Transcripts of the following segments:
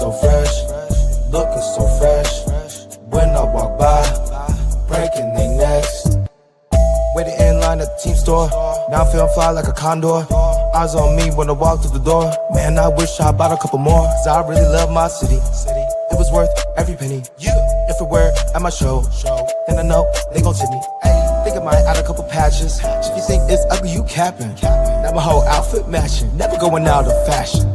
so fresh, looking so fresh. When I walk by, breaking their necks. Waiting in line at the team store. Now I'm feeling fly like a condor. Eyes on me when I walk through the door. Man, I wish I bought a couple more, cause I really love my city. It was worth every penny. If it were at my show, then I know they gon' tip me. Think I might add a couple patches. If you think it's ugly, you capping. Now my whole outfit matching, never going out of fashion.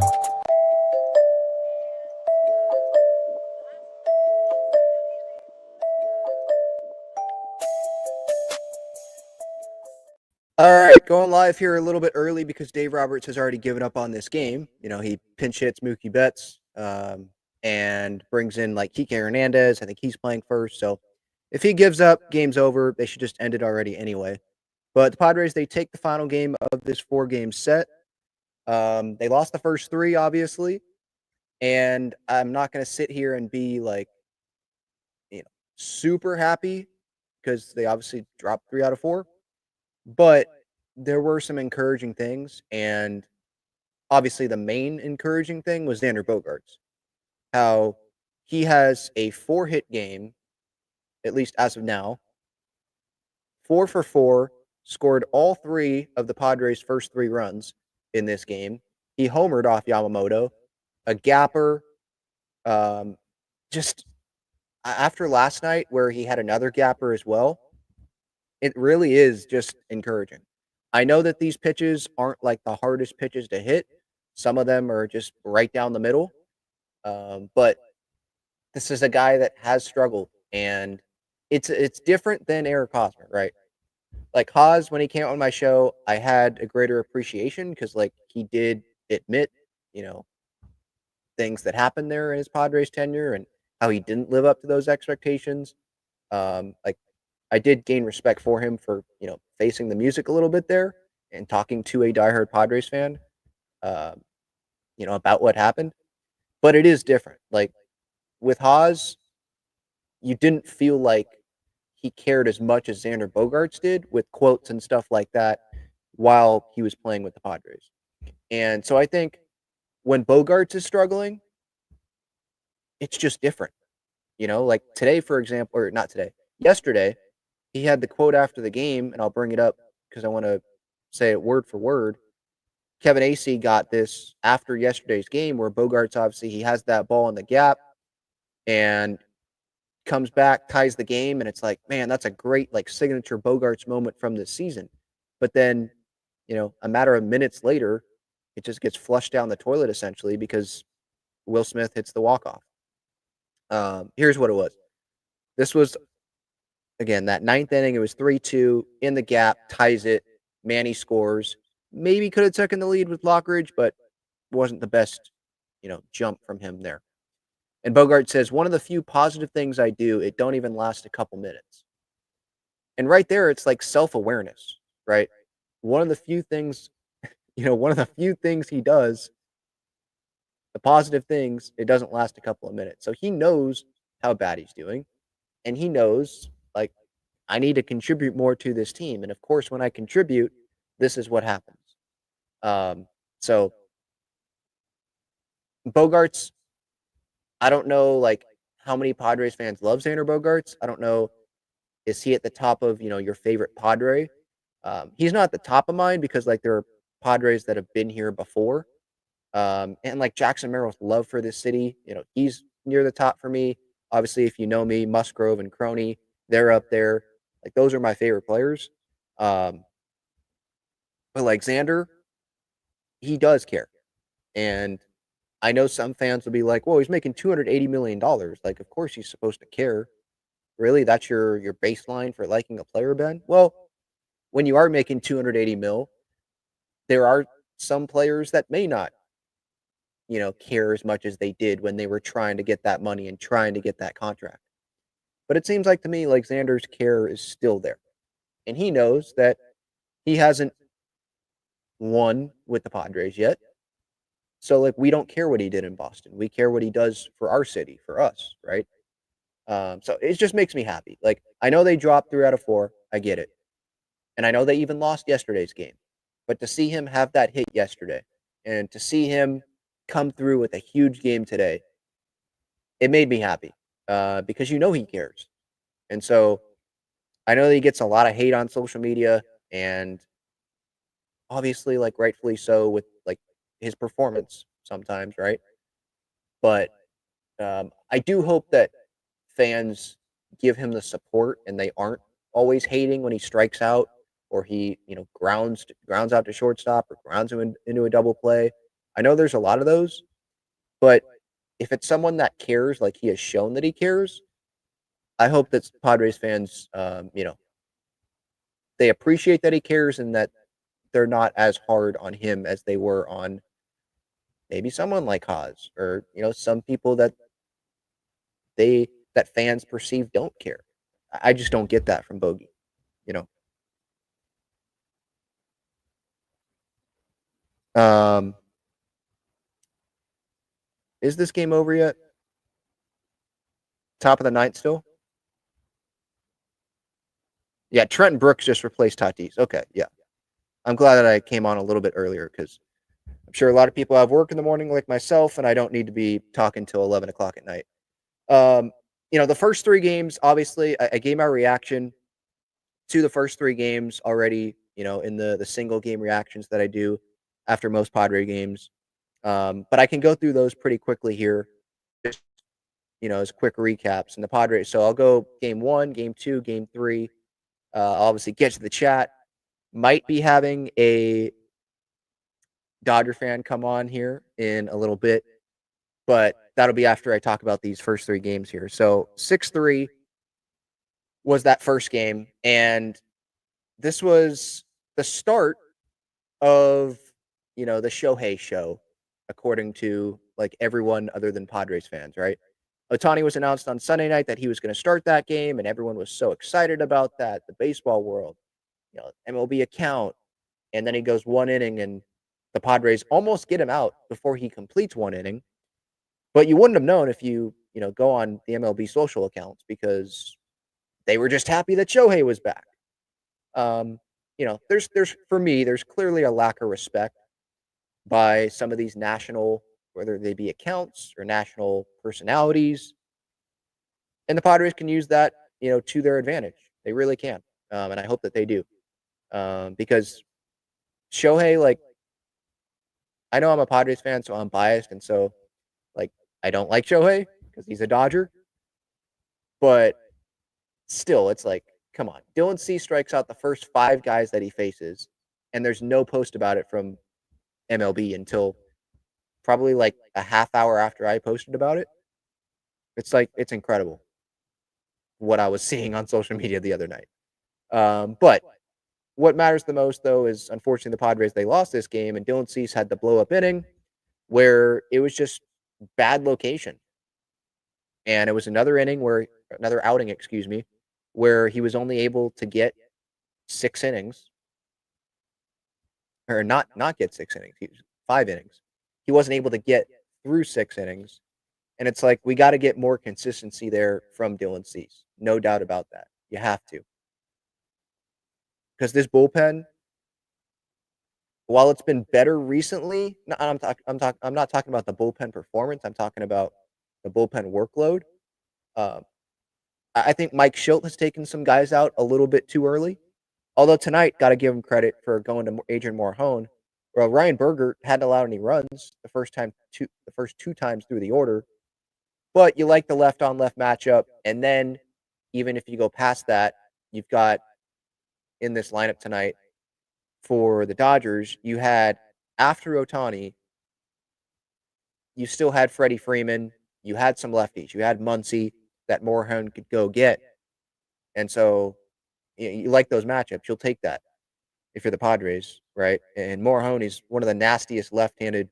All right, going live here a little bit early because Dave Roberts has already given up on this game. You know, he pinch hits Mookie Betts and brings in like Kike Hernandez. I think he's playing first. So if he gives up, game's over. They should just end it already anyway. But the Padres, they take the final game of this 4-game set. They lost the first 3, obviously. And I'm not going to sit here and be like, super happy because they obviously dropped 3 out of 4. But there were some encouraging things, and obviously the main encouraging thing was Xander Bogaerts. How he has a 4-hit game, at least as of now. 4 for 4, scored all 3 of the Padres' first 3 runs in this game. He homered off Yamamoto, a gapper. Just after last night where he had another gapper as well, it really is just encouraging. I know that these pitches aren't like the hardest pitches to hit. Some of them are just right down the middle. But this is a guy that has struggled, and it's different than Eric Hosmer, right? Like Haas, when he came on my show, I had a greater appreciation because like he did admit, things that happened there in his Padres tenure and how he didn't live up to those expectations. Like I did gain respect for him for, facing the music a little bit there and talking to a diehard Padres fan, about what happened. But it is different. Like with Haas, you didn't feel like he cared as much as Xander Bogaerts did with quotes and stuff like that while he was playing with the Padres. And so I think when Bogaerts is struggling, it's just different. Like today, for example, or not today, yesterday, he had the quote after the game, and I'll bring it up because I want to say it word for word. Kevin Acee got this after yesterday's game where Bogaerts, obviously, he has that ball in the gap and comes back, ties the game, and it's like, man, that's a great, like, signature Bogaerts moment from this season. But then, a matter of minutes later, it just gets flushed down the toilet, essentially, because Will Smith hits the walk-off. Here's what it was. This was, again, that 9th inning, it was 3-2, in the gap, ties it, Manny scores. Maybe could have taken the lead with Lockridge, but wasn't the best, jump from him there. And Bogaerts says, one of the few positive things I do, it don't even last a couple minutes. And right there, it's like self-awareness, right? One of the few things, one of the few things he does, the positive things, it doesn't last a couple of minutes. So he knows how bad he's doing. And he knows, like, I need to contribute more to this team. And of course, when I contribute, this is what happens. So Bogaerts, I don't know, like, how many Padres fans love Xander Bogaerts. I don't know, is he at the top of, your favorite Padre? He's not at the top of mine because, like, there are Padres that have been here before. And, like, Jackson Merrill's love for this city, he's near the top for me. Obviously, if you know me, Musgrove and Crony, they're up there. Like, those are my favorite players. But, like, Xander, he does care. And I know some fans will be like, well, he's making $280 million. Like, of course he's supposed to care. Really? That's your baseline for liking a player, Ben? Well, when you are making $280 million, there are some players that may not, care as much as they did when they were trying to get that money and trying to get that contract. But it seems like to me, like, Xander's care is still there. And he knows that he hasn't won with the Padres yet. So, like, we don't care what he did in Boston. We care what he does for our city, for us, right? So it just makes me happy. Like, I know they dropped 3 out of 4. I get it. And I know they even lost yesterday's game. But to see him have that hit yesterday and to see him come through with a huge game today, it made me happy because he cares. And so I know that he gets a lot of hate on social media, and obviously, like, rightfully so with, like, his performance sometimes, right? But, I do hope that fans give him the support and they aren't always hating when he strikes out or he, grounds out to shortstop or grounds him into a double play. I know there's a lot of those, but if it's someone that cares, like he has shown that he cares, I hope that Padres fans, they appreciate that he cares and that they're not as hard on him as they were on maybe someone like Haas or, some people that fans perceive don't care. I just don't get that from Bogey, you know. Is this game over yet? Top of the ninth still? Yeah, Trenton Brooks just replaced Tatis. Okay, yeah. I'm glad that I came on a little bit earlier because I'm sure a lot of people have work in the morning like myself, and I don't need to be talking till 11 o'clock at night. The first three games, obviously, I gave my reaction to the first three games already, in the single game reactions that I do after most Padre games. But I can go through those pretty quickly here, just, as quick recaps. And the Padres, so I'll go game one, game two, game three. I'll obviously get to the chat. Might be having a Dodger fan come on here in a little bit, but that'll be after I talk about these first three games here. So 6-3 was that first game, and this was the start of, the Shohei show, according to like everyone other than Padres fans, right? Ohtani was announced on Sunday night that he was going to start that game, and everyone was so excited about that. The baseball world, MLB account, and then he goes one inning, and the Padres almost get him out before he completes one inning. But you wouldn't have known if you, go on the MLB social accounts because they were just happy that Shohei was back. There's for me, there's clearly a lack of respect by some of these national, whether they be accounts or national personalities, and the Padres can use that, to their advantage. They really can, and I hope that they do, because Shohei, like, I know I'm a Padres fan, so I'm biased, and so, like, I don't like Shohei because he's a Dodger, but still, it's like, come on. Dylan C strikes out the first five guys that he faces, and there's no post about it from MLB until probably like a half hour after I posted about it. It's like, it's incredible what I was seeing on social media the other night. But what matters the most, though, is unfortunately the Padres, they lost this game, and Dylan Cease had the blow up inning where it was just bad location. And it was another outing, where he was only able to get 6 innings, or not get 6 innings, 5 innings. He wasn't able to get through 6 innings. And it's like, we got to get more consistency there from Dylan Cease. No doubt about that. You have to. Because this bullpen, while it's been better recently, I'm not talking about the bullpen performance. I'm talking about the bullpen workload. I think Mike Shildt has taken some guys out a little bit too early. Although tonight, got to give him credit for going to Adrian Morahone. Well, Ryan Berger hadn't allowed any runs the first 2 times through the order. But you like the left-on-left matchup. And then, even if you go past that, you've got in this lineup tonight for the Dodgers, you had, after Ohtani, you still had Freddie Freeman. You had some lefties. You had Muncy that Morahone could go get. And so you like those matchups. You'll take that if you're the Padres, right? And Morahone is one of the nastiest left-handed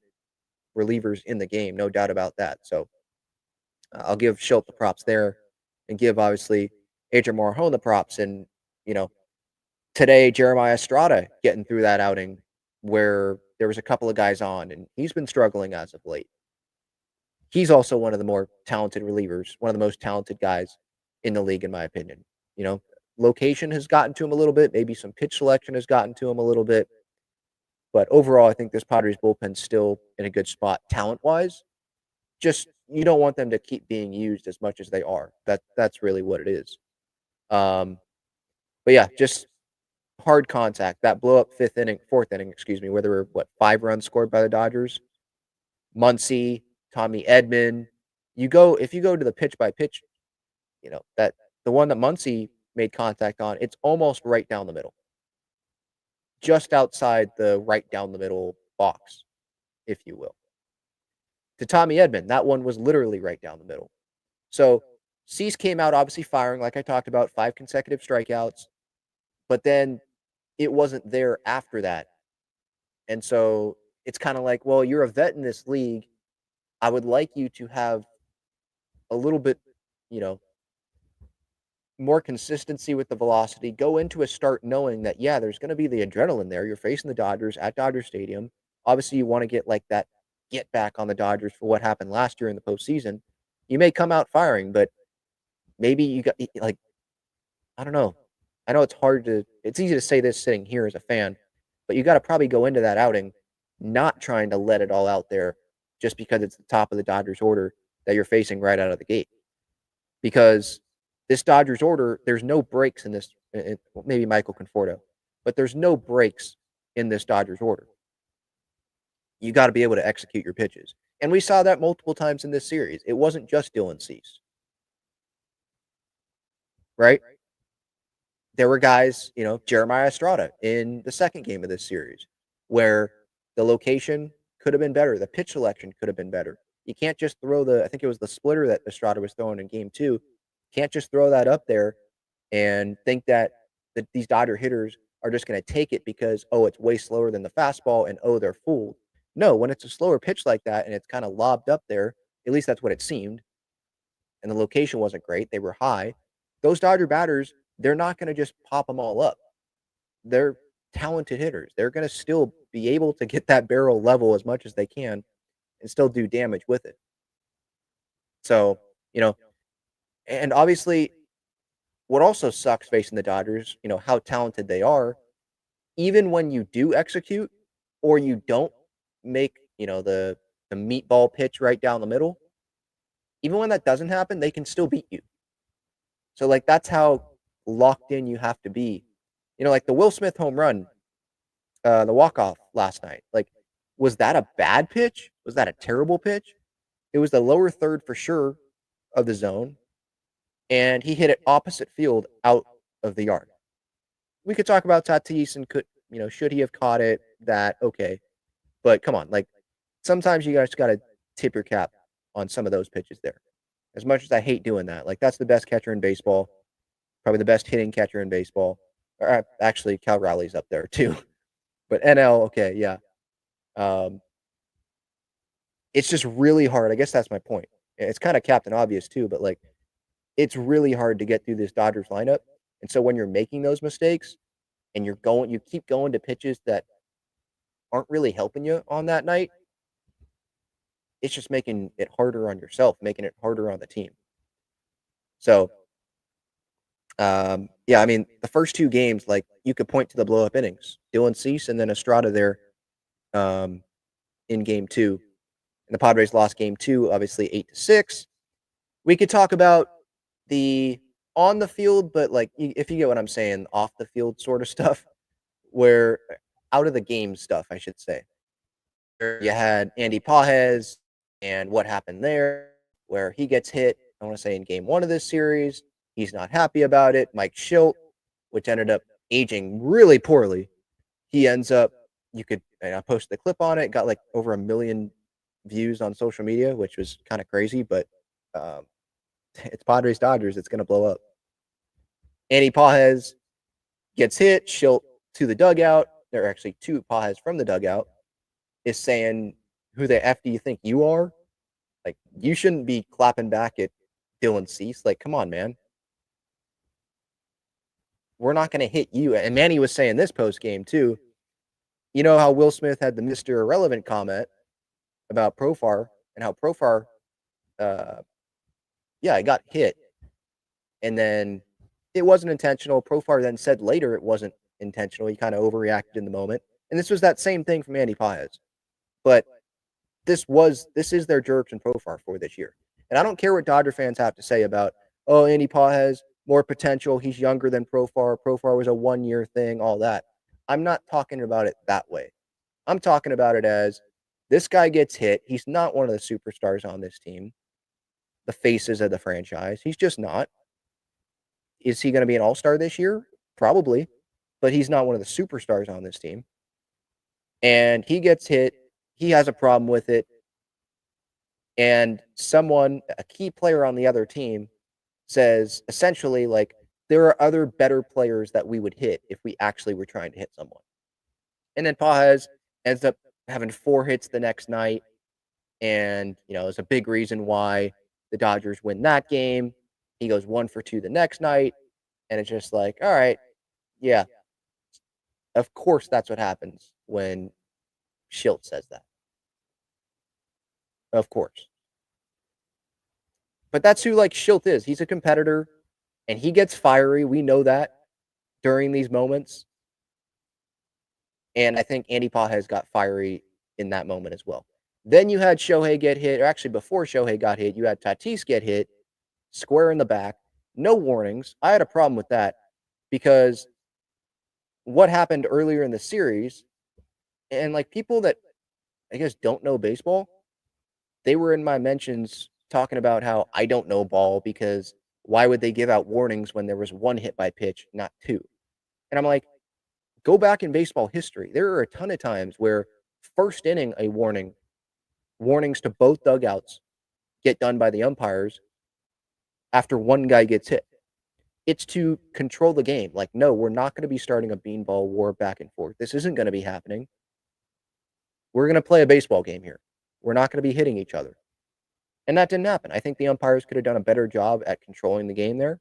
relievers in the game, no doubt about that. So I'll give Shildt the props there and give, obviously, Adrian Morahone the props. And, today, Jeremiah Estrada getting through that outing where there was a couple of guys on, and he's been struggling as of late. He's also one of the more talented relievers, one of the most talented guys in the league, in my opinion. Location has gotten to him a little bit. Maybe some pitch selection has gotten to him a little bit. But overall, I think this Padres bullpen's still in a good spot talent-wise. just you don't want them to keep being used as much as they are. That's really what it is. But yeah, just hard contact. That blow up fourth inning, excuse me, where there were 5 runs scored by the Dodgers. Muncy, Tommy Edman. If you go to the pitch by pitch, that the one that Muncy made contact on, it's almost right down the middle. Just outside the right down the middle box, if you will. To Tommy Edman, that one was literally right down the middle. So Cease came out obviously firing, like I talked about, 5 consecutive strikeouts, but then it wasn't there after that. And so it's kind of like, well, you're a vet in this league. I would like you to have a little bit, more consistency with the velocity. Go into a start knowing that, yeah, there's going to be the adrenaline there. You're facing the Dodgers at Dodger Stadium. Obviously, you want to get like that get back on the Dodgers for what happened last year in the postseason. You may come out firing, but maybe you got like, I don't know. I know it's easy to say this sitting here as a fan, but you got to probably go into that outing not trying to let it all out there just because it's the top of the Dodgers order that you're facing right out of the gate. Because this Dodgers order, there's no breaks in this. Maybe Michael Conforto, but there's no breaks in this Dodgers order. You got to be able to execute your pitches. And we saw that multiple times in this series. It wasn't just Dylan Cease. Right? There were guys, Jeremiah Estrada in the second game of this series, where the location could have been better. The pitch selection could have been better. You can't just throw I think it was the splitter that Estrada was throwing in game 2. Can't just throw that up there and think that these Dodger hitters are just going to take it because, it's way slower than the fastball and, they're fooled. No, when it's a slower pitch like that and it's kind of lobbed up there, at least that's what it seemed, and the location wasn't great, they were high, those Dodger batters, they're not going to just pop them all up. They're talented hitters. They're going to still be able to get that barrel level as much as they can and still do damage with it. So, and obviously what also sucks facing the Dodgers, how talented they are, even when you do execute or you don't make, the meatball pitch right down the middle, even when that doesn't happen, they can still beat you. So, that's how locked in you have to be. Like the Will Smith home run, the walk-off last night. Was that a bad pitch? Was that a terrible pitch? It was the lower third for sure of the zone, and he hit it opposite field out of the yard. We could talk about Tatis and should he have caught it? Okay. But come on, sometimes you guys got to tip your cap on some of those pitches there. As much as I hate doing that, that's the best catcher in baseball, probably the best hitting catcher in baseball. Or actually, Cal Raleig's up there too. But NL, okay, yeah. It's just really hard. I guess that's my point. It's kind of Captain Obvious too, but it's really hard to get through this Dodgers lineup. And so when you're making those mistakes and you keep going to pitches that aren't really helping you on that night, it's just making it harder on yourself, making it harder on the team. So, yeah, I mean, the first 2 games, you could point to the blow-up innings. Dylan Cease and then Estrada there in game 2. And the Padres lost game 2, obviously 8-6. We could talk about the on the field, but if you get what I'm saying, off the field sort of stuff, where out of the game stuff, I should say. You had Andy Pages and what happened there, where he gets hit, I want to say in game 1 of this series. He's not happy about it. Mike Shildt, which ended up aging really poorly. He ends up, I posted the clip on it, got over 1 million views on social media, which was kind of crazy, but it's Padres Dodgers. It's going to blow up. Andy Pages gets hit. Shildt to the dugout. There are actually 2 Pages from the dugout. Is saying, "Who the F do you think you are? You shouldn't be clapping back at Dylan Cease. Come on, man. We're not going to hit you." And Manny was saying this post game too. You know how Will Smith had the Mr. Irrelevant comment about Profar and how Profar, he got hit. And then it wasn't intentional. Profar then said later it wasn't intentional. He kind of overreacted in the moment. And this was that same thing from Andy Pages. But this is their Jurickson profile for this year. And I don't care what Dodger fans have to say about, Andy Paul has more potential. He's younger than Profar. Profar was a 1-year thing, all that. I'm not talking about it that way. I'm talking about it as this guy gets hit. He's not one of the superstars on this team, the faces of the franchise. He's just not. Is he going to be an all-star this year? Probably, but he's not one of the superstars on this team. And he gets hit. He has a problem with it. And a key player on the other team, says essentially, like, there are other better players that we would hit if we actually were trying to hit someone. And then Pages ends up having 4 hits the next night. And, it's a big reason why the Dodgers win that game. He goes 1 for 2 the next night. And it's just like, all right, yeah. Of course, that's what happens when Shildt says that. Of course. But that's who, like, Shildt is. He's a competitor, and he gets fiery. We know that during these moments. And I think Andy Pages got fiery in that moment as well. Then you had Shohei get hit, or actually before Shohei got hit, you had Tatis get hit, square in the back, no warnings. I had a problem with that because what happened earlier in the series, and like people that I guess don't know baseball, they were in my mentions talking about how I don't know ball because why would they give out warnings when there was 1 hit by pitch, not 2? And I'm like, go back in baseball history. There are a ton of times where first inning warnings to both dugouts get done by the umpires after 1 guy gets hit. It's to control the game. Like, no, we're not going to be starting a beanball war back and forth. This isn't going to be happening. We're going to play a baseball game here. We're not going to be hitting each other. And that didn't happen. I think the umpires could have done a better job at controlling the game there.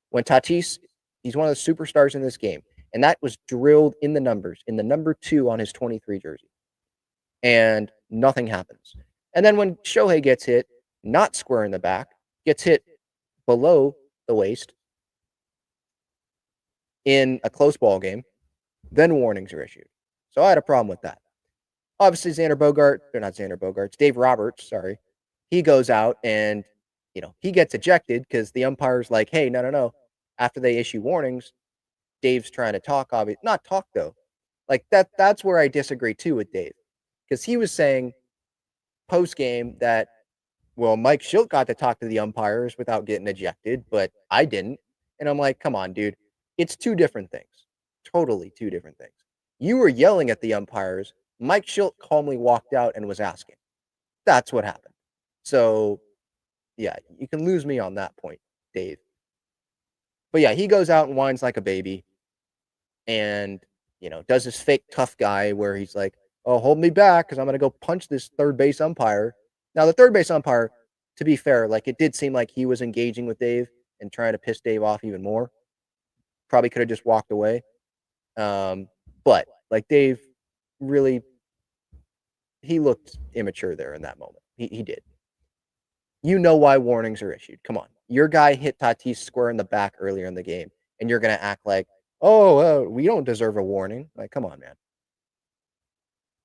When Tatis, he's one of the superstars in this game. And that was drilled in the numbers, in the number 2 on his 23 jersey. And nothing happens. And then when Shohei gets hit, not square in the back, gets hit below the waist in a close ball game, then warnings are issued. So I had a problem with that. Obviously, Dave Roberts, he goes out and, he gets ejected because the umpire's like, hey, no. After they issue warnings, Dave's trying to talk, not talk though. Like that's where I disagree too with Dave. Because he was saying post-game that, well, Mike Shildt got to talk to the umpires without getting ejected, but I didn't. And I'm like, come on, dude. It's 2 different things. Totally 2 different things. You were yelling at the umpires. Mike Shildt calmly walked out and was asking. That's what happened. So, yeah, you can lose me on that point, Dave. But yeah, he goes out and whines like a baby and, does this fake tough guy where he's like, oh, hold me back because I'm going to go punch this third base umpire. Now, the third base umpire, to be fair, like it did seem like he was engaging with Dave and trying to piss Dave off even more. Probably could have just walked away. But like Dave really, he looked immature there in that moment. He did. You know why warnings are issued. Come on. Your guy hit Tatis square in the back earlier in the game, and you're going to act like, we don't deserve a warning. Like, come on, man.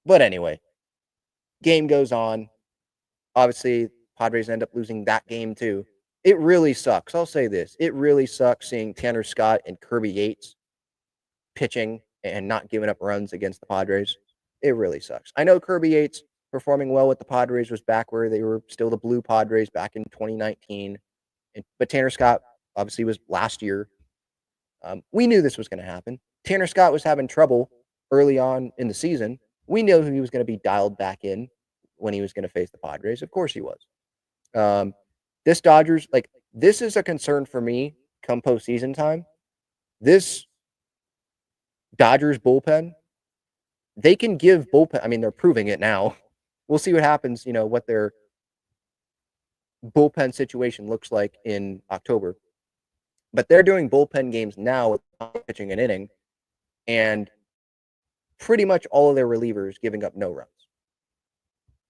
But anyway, game goes on. Obviously, Padres end up losing that game too. It really sucks. I'll say this. It really sucks seeing Tanner Scott and Kirby Yates pitching and not giving up runs against the Padres. It really sucks. I know Kirby Yates performing well with the Padres was back where they were still the Blue Padres back in 2019. But Tanner Scott obviously was last year. We knew this was going to happen. Tanner Scott was having trouble early on in the season. We knew he was going to be dialed back in when he was going to face the Padres. Of course he was. This Dodgers, this is a concern for me come postseason time. This Dodgers bullpen, they can give bullpen. I mean, they're proving it now. We'll see what happens, what their bullpen situation looks like in October. But they're doing bullpen games now with pitching an inning, and pretty much all of their relievers giving up no runs.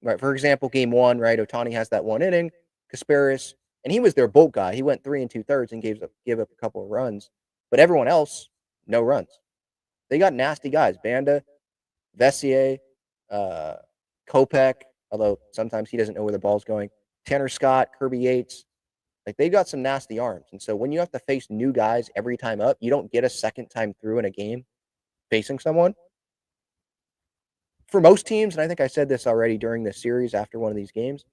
Right. For example, game 1, right? Ohtani has that 1 inning. Kasparis, and he was their bulk guy. He went 3 2/3 and gave up a couple of runs. But everyone else, no runs. They got nasty guys. Banda, Vessier, Kopech, although sometimes he doesn't know where the ball's going. Tanner Scott, Kirby Yates, like they've got some nasty arms. And so when you have to face new guys every time up, you don't get a second time through in a game facing someone. For most teams, and I think I said this already during this series after one of these games,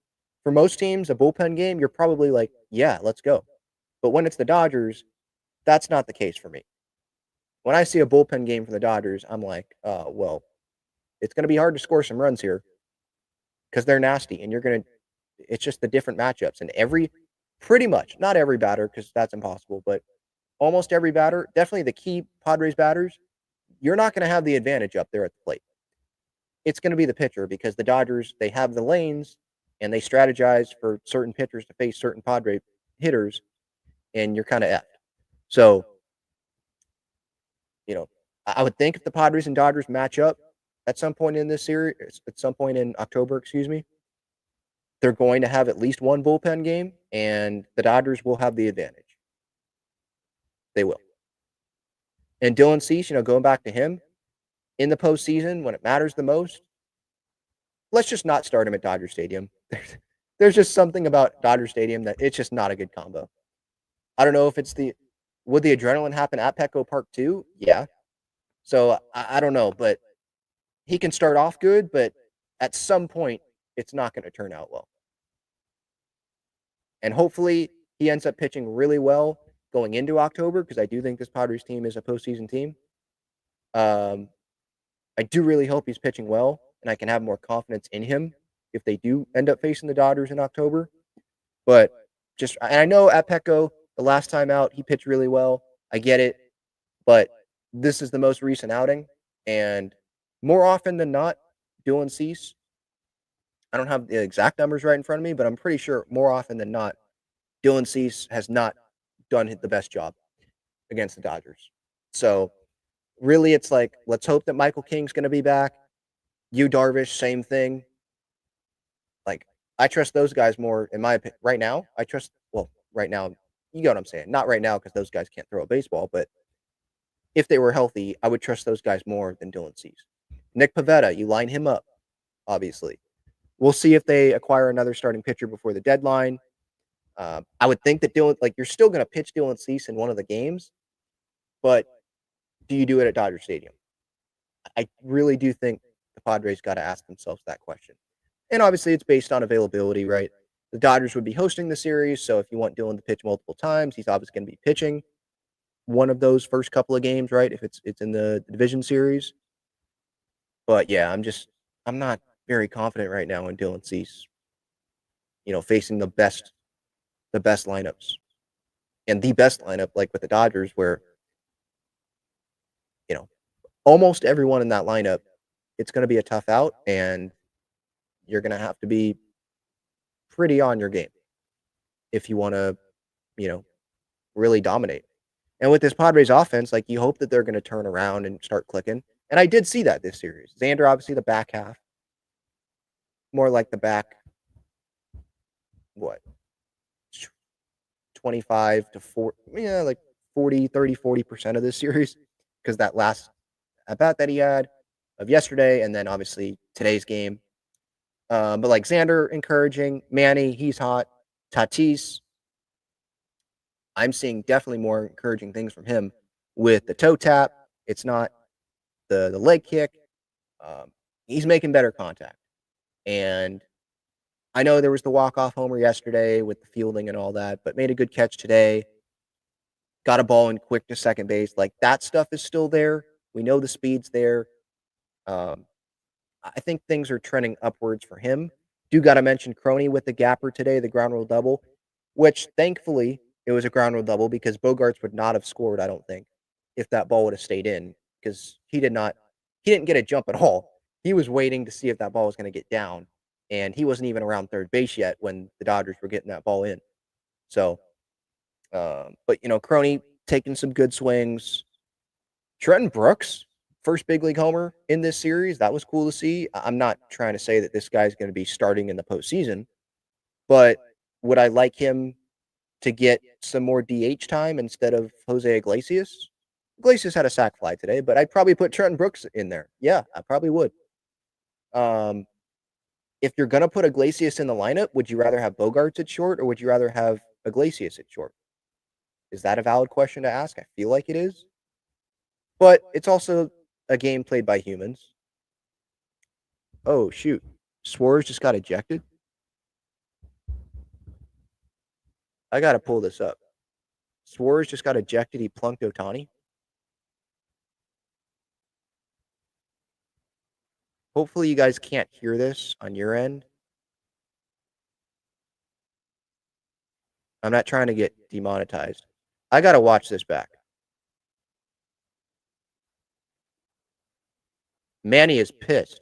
for most teams, a bullpen game, you're probably like, yeah, let's go. But when it's the Dodgers, that's not the case for me. When I see a bullpen game for the Dodgers, I'm like, well, it's going to be hard to score some runs here because they're nasty, and it's just the different matchups. And pretty much, not every batter, because that's impossible, but almost every batter, definitely the key Padres batters, you're not going to have the advantage up there at the plate. It's going to be the pitcher because the Dodgers, they have the lanes and they strategize for certain pitchers to face certain Padre hitters, and you're kind of effed. So, I would think if the Padres and Dodgers match up at some point in this series, at some point in October, they're going to have at least one bullpen game, and the Dodgers will have the advantage. They will. And Dylan Cease, going back to him, in the postseason, when it matters the most, let's just not start him at Dodger Stadium. There's just something about Dodger Stadium that it's just not a good combo. I don't know if would the adrenaline happen at Petco Park too? Yeah. So I don't know, but he can start off good, but at some point, it's not going to turn out well. And hopefully he ends up pitching really well going into October, because I do think this Padres team is a postseason team. I do really hope he's pitching well, and I can have more confidence in him if they do end up facing the Dodgers in October. But and I know at Petco, the last time out, he pitched really well. I get it. But this is the most recent outing. And more often than not, Dylan Cease, I don't have the exact numbers right in front of me, but I'm pretty sure more often than not, Dylan Cease has not done the best job against the Dodgers. So really, it's like, let's hope that Michael King's going to be back. Yu Darvish, same thing. Like, I trust those guys more, in my opinion. Right now, right now, you get what I'm saying. Not right now, because those guys can't throw a baseball, but if they were healthy, I would trust those guys more than Dylan Cease. Nick Pivetta, you line him up, obviously. We'll see if they acquire another starting pitcher before the deadline. I would think that you're still going to pitch Dylan Cease in one of the games, but do you do it at Dodger Stadium? I really do think the Padres got to ask themselves that question. And obviously, it's based on availability, right? The Dodgers would be hosting the series, so if you want Dylan to pitch multiple times, he's obviously going to be pitching one of those first couple of games, right? If it's in the division series. But yeah, I'm not very confident right now in Dylan Cease, facing the best lineups. And the best lineup, like with the Dodgers, where, almost everyone in that lineup, it's going to be a tough out, and you're going to have to be pretty on your game if you want to, really dominate. And with this Padres offense, like, you hope that they're going to turn around and start clicking. And I did see that this series. Xander, obviously, the back half. More like the back, 25 to 40, like 40% of this series, because that last at bat that he had of yesterday, and then obviously today's game. But like Xander, encouraging. Manny, he's hot. Tatis, I'm seeing definitely more encouraging things from him with the toe tap. It's not the leg kick. He's making better contact. And I know there was the walk-off homer yesterday with the fielding and all that, but made a good catch today. Got a ball in quick to second base. Like, that stuff is still there. We know the speed's there. I think things are trending upwards for him. Do got to mention Crony with the gapper today, the ground rule double, which thankfully it was a ground rule double, because Bogaerts would not have scored, I don't think, if that ball would have stayed in, because he didn't get a jump at all. He was waiting to see if that ball was going to get down, and he wasn't even around third base yet when the Dodgers were getting that ball in. So, but Crony taking some good swings. Trenton Brooks, first big league homer in this series. That was cool to see. I'm not trying to say that this guy's going to be starting in the postseason, but would I like him to get some more DH time instead of Jose Iglesias? Iglesias had a sac fly today, but I'd probably put Trenton Brooks in there. Yeah, I probably would. if you're going to put Iglesias in the lineup, would you rather have Bogaerts at short or would you rather have Iglesias at short? Is that a valid question to ask? I feel like it is. But it's also a game played by humans. Oh, shoot. Suarez just got ejected? I got to pull this up. Suarez just got ejected. He plunked Ohtani. Hopefully you guys can't hear this on your end. I'm not trying to get demonetized. I got to watch this back. Manny is pissed.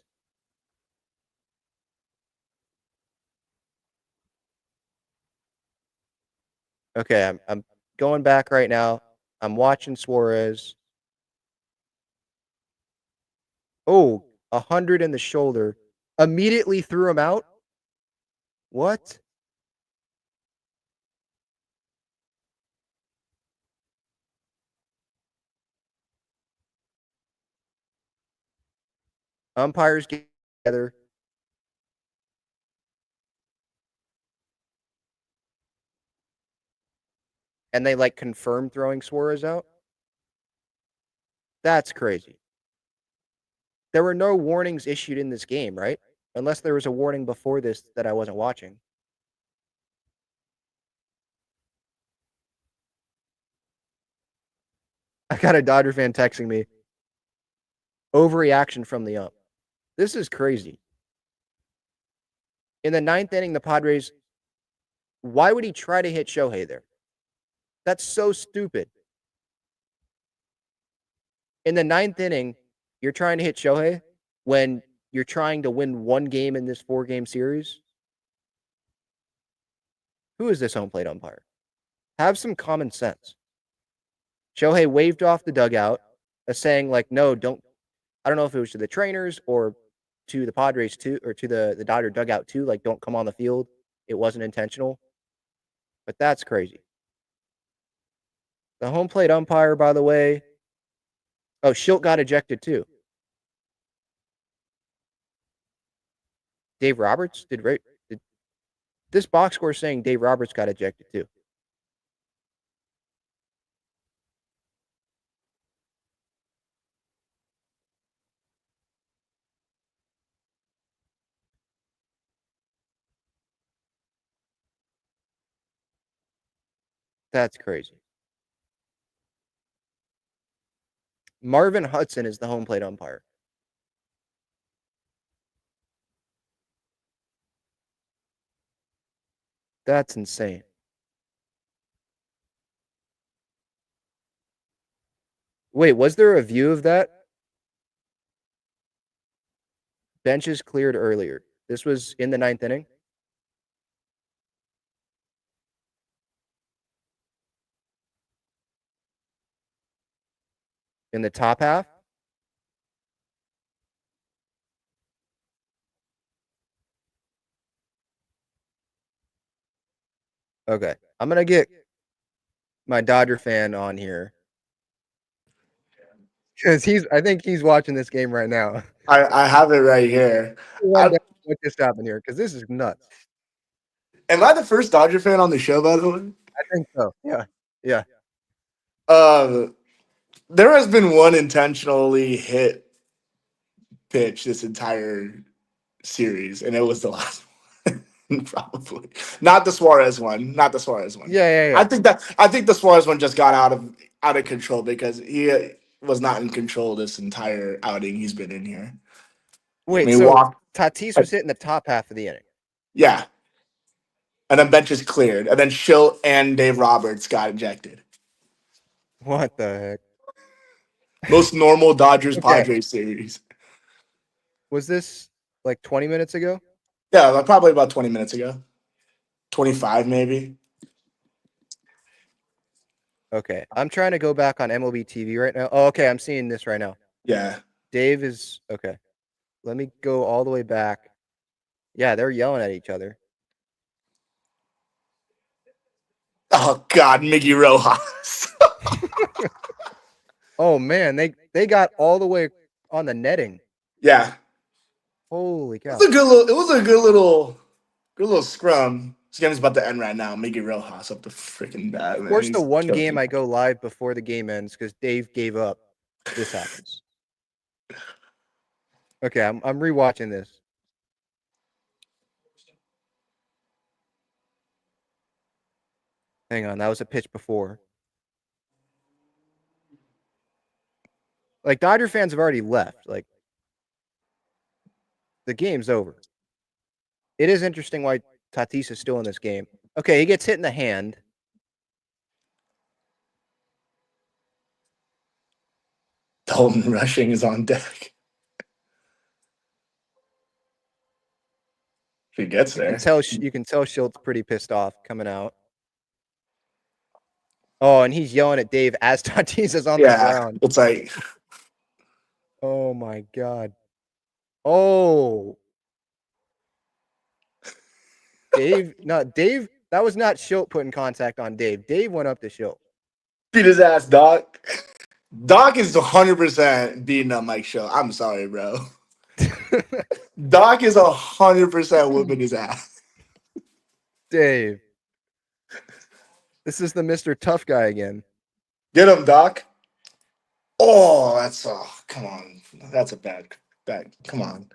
Okay, I'm going back right now. I'm watching Suarez. Oh, 100 in the shoulder. Immediately threw him out? What? Umpires get together. And they like confirm throwing Suarez out? That's crazy. There were no warnings issued in this game, right? Unless there was a warning before this that I wasn't watching. I got a Dodger fan texting me. Overreaction from the ump. This is crazy. In the 9th inning, the Padres, why would he try to hit Shohei there? That's so stupid. In the 9th inning, you're trying to hit Shohei when you're trying to win one game in this 4-game series? Who is this home plate umpire? Have some common sense. Shohei waved off the dugout, saying like, no, don't. I don't know if it was to the trainers or to the Padres too, or to the Dodger dugout too, like, don't come on the field. It wasn't intentional. But that's crazy. The home plate umpire, by the way. Oh, Shildt got ejected too. Dave Roberts? Did this box score saying Dave Roberts got ejected too? That's crazy. Marvin Hudson is the home plate umpire. That's insane. Wait, was there a view of that? Benches cleared earlier. This was in the 9th inning? In the top half? Okay. I'm going to get my Dodger fan on here. Because I think he's watching this game right now. I have it right here. What just happened here? Because this is nuts. Am I the first Dodger fan on the show, by the way? I think so. Yeah. Yeah. There has been one intentionally hit pitch this entire series, and it was the last one. Probably not the Suarez one. Not the Suarez one. Yeah. I think the Suarez one just got out of control because he was not in control this entire outing he's been in here. Wait, so Tatis was hitting the top half of the inning. Yeah. And then benches cleared. And then Shildt and Dave Roberts got ejected. What the heck? Most normal Dodgers Padres series. Was this like 20 minutes ago? Yeah, probably about 20 minutes ago. 25 maybe. Okay. I'm trying to go back on MLB TV right now. Oh, okay. I'm seeing this right now. Yeah. Dave is okay. Let me go all the way back. Yeah, they're yelling at each other. Oh God, Miggy Rojas. Oh man, they got all the way on the netting. Yeah. Holy It cow! was a good little. It was a good little scrum. This game's about to end right now. Miggy Rojas up the freaking bat, Of man. course, the He's one killing game me. I go live before the game ends because Dave gave up. This happens. Okay, I'm rewatching this. Hang on, that was a pitch before. Like Dodger fans have already left. Like the game's over. It is interesting why Tatis is still in this game. Okay, he gets hit in the hand. Dalton Rushing is on deck. If he gets You can there. tell Shilt's pretty pissed off coming out. Oh, and he's yelling at Dave as Tatis is on the Yeah, ground. it's like Oh my god. Oh. Dave, that was not Shildt putting contact on Dave. Dave went up to Shildt. beat his ass, Doc. Doc is 100% beating up Mike Shildt. I'm sorry, bro. Doc is 100% whooping his ass. Dave. This is the Mr. Tough guy again. Get him, Doc. Oh, come on. That's a bad. Come on.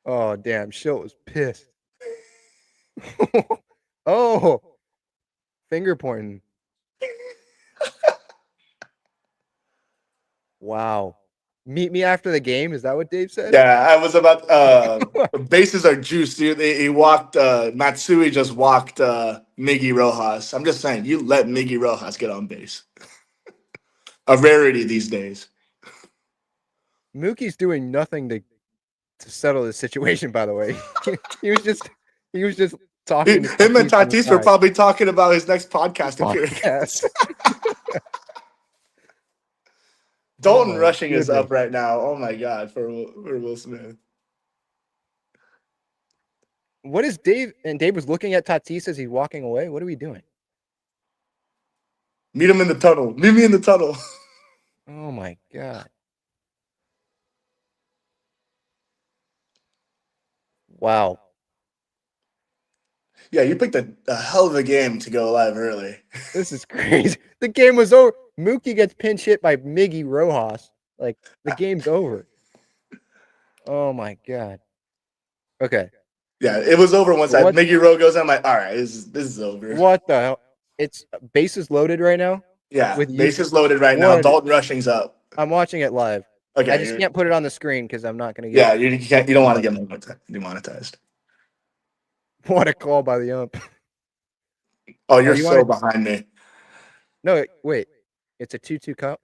Oh, damn. Shildt was pissed. Oh. Finger pointing. Wow. Meet me after the game. Is that what Dave said? Yeah, I was about. Bases are juiced, dude. He walked. Matsui just walked Miggy Rojas. I'm just saying, you let Miggy Rojas get on base. A rarity these days. Mookie's doing nothing to settle the situation, by the way. he was just talking to Him and Tatis on the Tatis were side. probably talking about his next podcast appearance. Dalton my Rushing is goodness. up right now. Oh my god, for Will Smith. What is Dave? And Dave was looking at Tatis as he's walking away. What are we doing? Meet him in the tunnel. Meet me in the tunnel. Oh my god. Wow. Yeah, you picked a hell of a game to go live early. This is crazy. The game was over. Mookie gets pinch hit by Miggy Rojas. Like the game's over. Oh my god. Okay. Yeah, it was over once What? Miggy Rowe goes. I'm like, all right, this is over. What the hell? It's bases loaded right now. Yeah, With you- bases loaded right now. What? Dalton Rushing's up. I'm watching it live. Okay, I just can't put it on the screen because I'm not going to Yeah, get. you can't. You don't want to get demonetized. What a call by the ump. Oh, you're you so wanna- behind me. No, wait. It's a 2-2 count.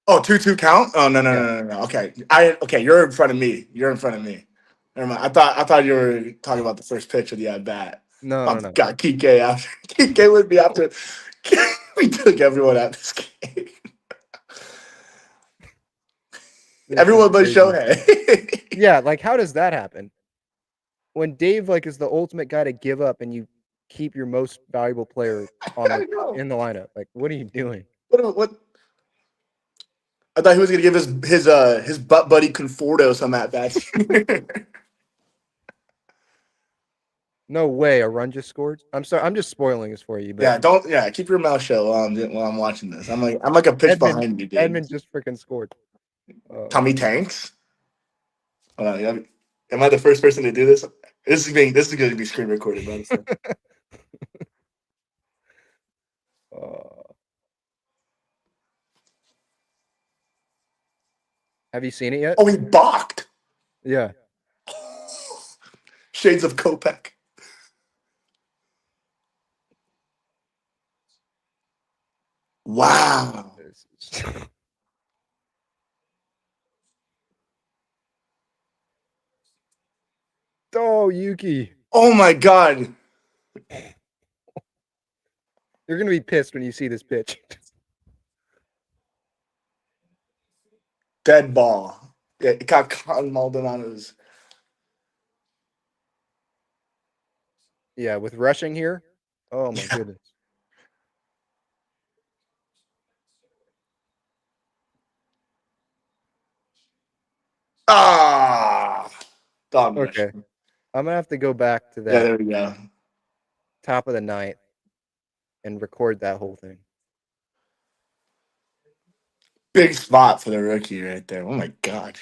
Oh, 2-2 count? Oh no. Yeah. Okay. You're in front of me. You're in front of me. Never mind. I thought you were talking about the first pitch of the at bat. No, Oh no. God, Kike after Kike would be after. We took everyone out this game. Everyone but Shohei. Yeah, like how does that happen? When Dave is the ultimate guy to give up and you keep your most valuable player in the lineup. Like, what are you doing? What? I thought he was gonna give his butt buddy Conforto some at bats. No way, a run just scored. I'm sorry, I'm just spoiling this for you. But keep your mouth shut while I'm watching this. I'm like a pitch behind you, dude. Edmund just freaking scored. Tommy Tanks. Am I the first person to do this? This is going to be screen recorded, bro. Have you seen it yet? Oh, he balked. Yeah. Shades of Kopech. Wow. Oh, Yuki. Oh my God. You're going to be pissed when you see this pitch. Dead ball. Yeah, it got Cotton Maldonado's. Yeah, with rushing here. Oh my goodness. Ah, dog rush. Okay. I'm gonna have to go back to Yeah, that there we go. top of the ninth and record that whole thing. Big spot for the rookie right there. Oh my god.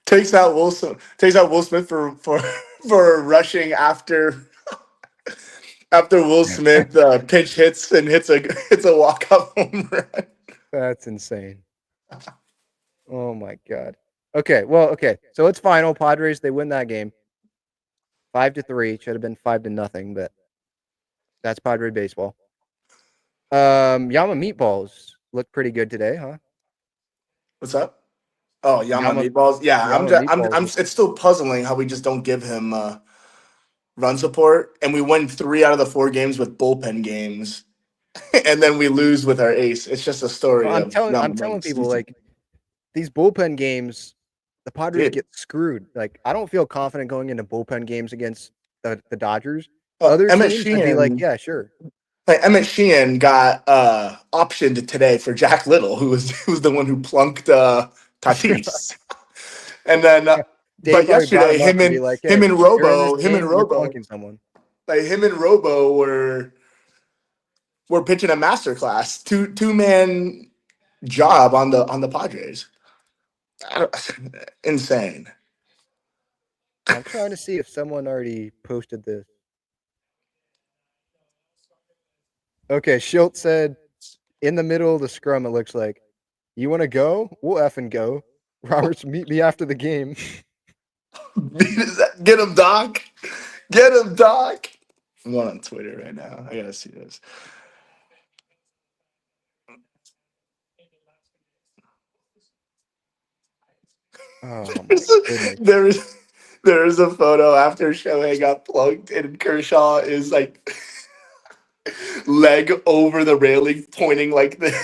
Takes out Wilson. Takes out Will Smith for rushing after Will Smith pinch hits and hits a walk off home run. That's insane. Oh my god. Okay, well, okay. So it's final. Padres, they win that game. 5-3. Should have been 5-0, but that's Padre baseball. Yama meatballs look pretty good today, huh? What's up? Oh, Yama Yama meatballs. Yeah, Yama meatballs. it's still puzzling how we just don't give him run support, and we win 3 out of the 4 games with bullpen games, and then we lose with our ace. It's just a story I'm of telling people, like, these bullpen games, the Padres Dude. get screwed. Like, I don't feel confident going into bullpen games against the Dodgers. Other Emmett teams would be like, Sheehan. yeah, sure. Like Emmett Sheehan got optioned today for Jack Little, who was the one who plunked Tatis. And then Dave but probably brought yesterday him up and be like, him hey, and during this Robo game, you're plunking someone. like him and Robo were pitching a masterclass, two-man job on the Padres. Insane. I'm trying to see if someone already posted this. Okay, Shildt said, in the middle of the scrum, it looks like, you want to go? We'll effing go. Roberts, meet me after the game. Get him, Doc. Get him, Doc. I'm going on Twitter right now. I gotta see this. Oh my goodness. There is a photo after Shohei got plugged, and Kershaw is like leg over the railing, pointing like this.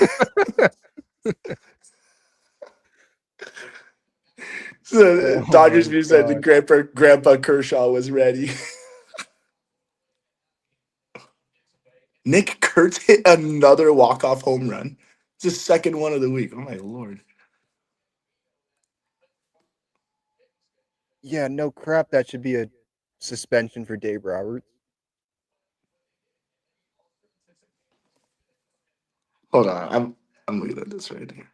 So Oh Dodgers my view said the God. grandpa Kershaw was ready. Nick Kurtz hit another walk-off home run. It's his second one of the week. Oh my lord. Yeah, no crap. That should be a suspension for Dave Roberts. Hold on. I'm looking at this right here.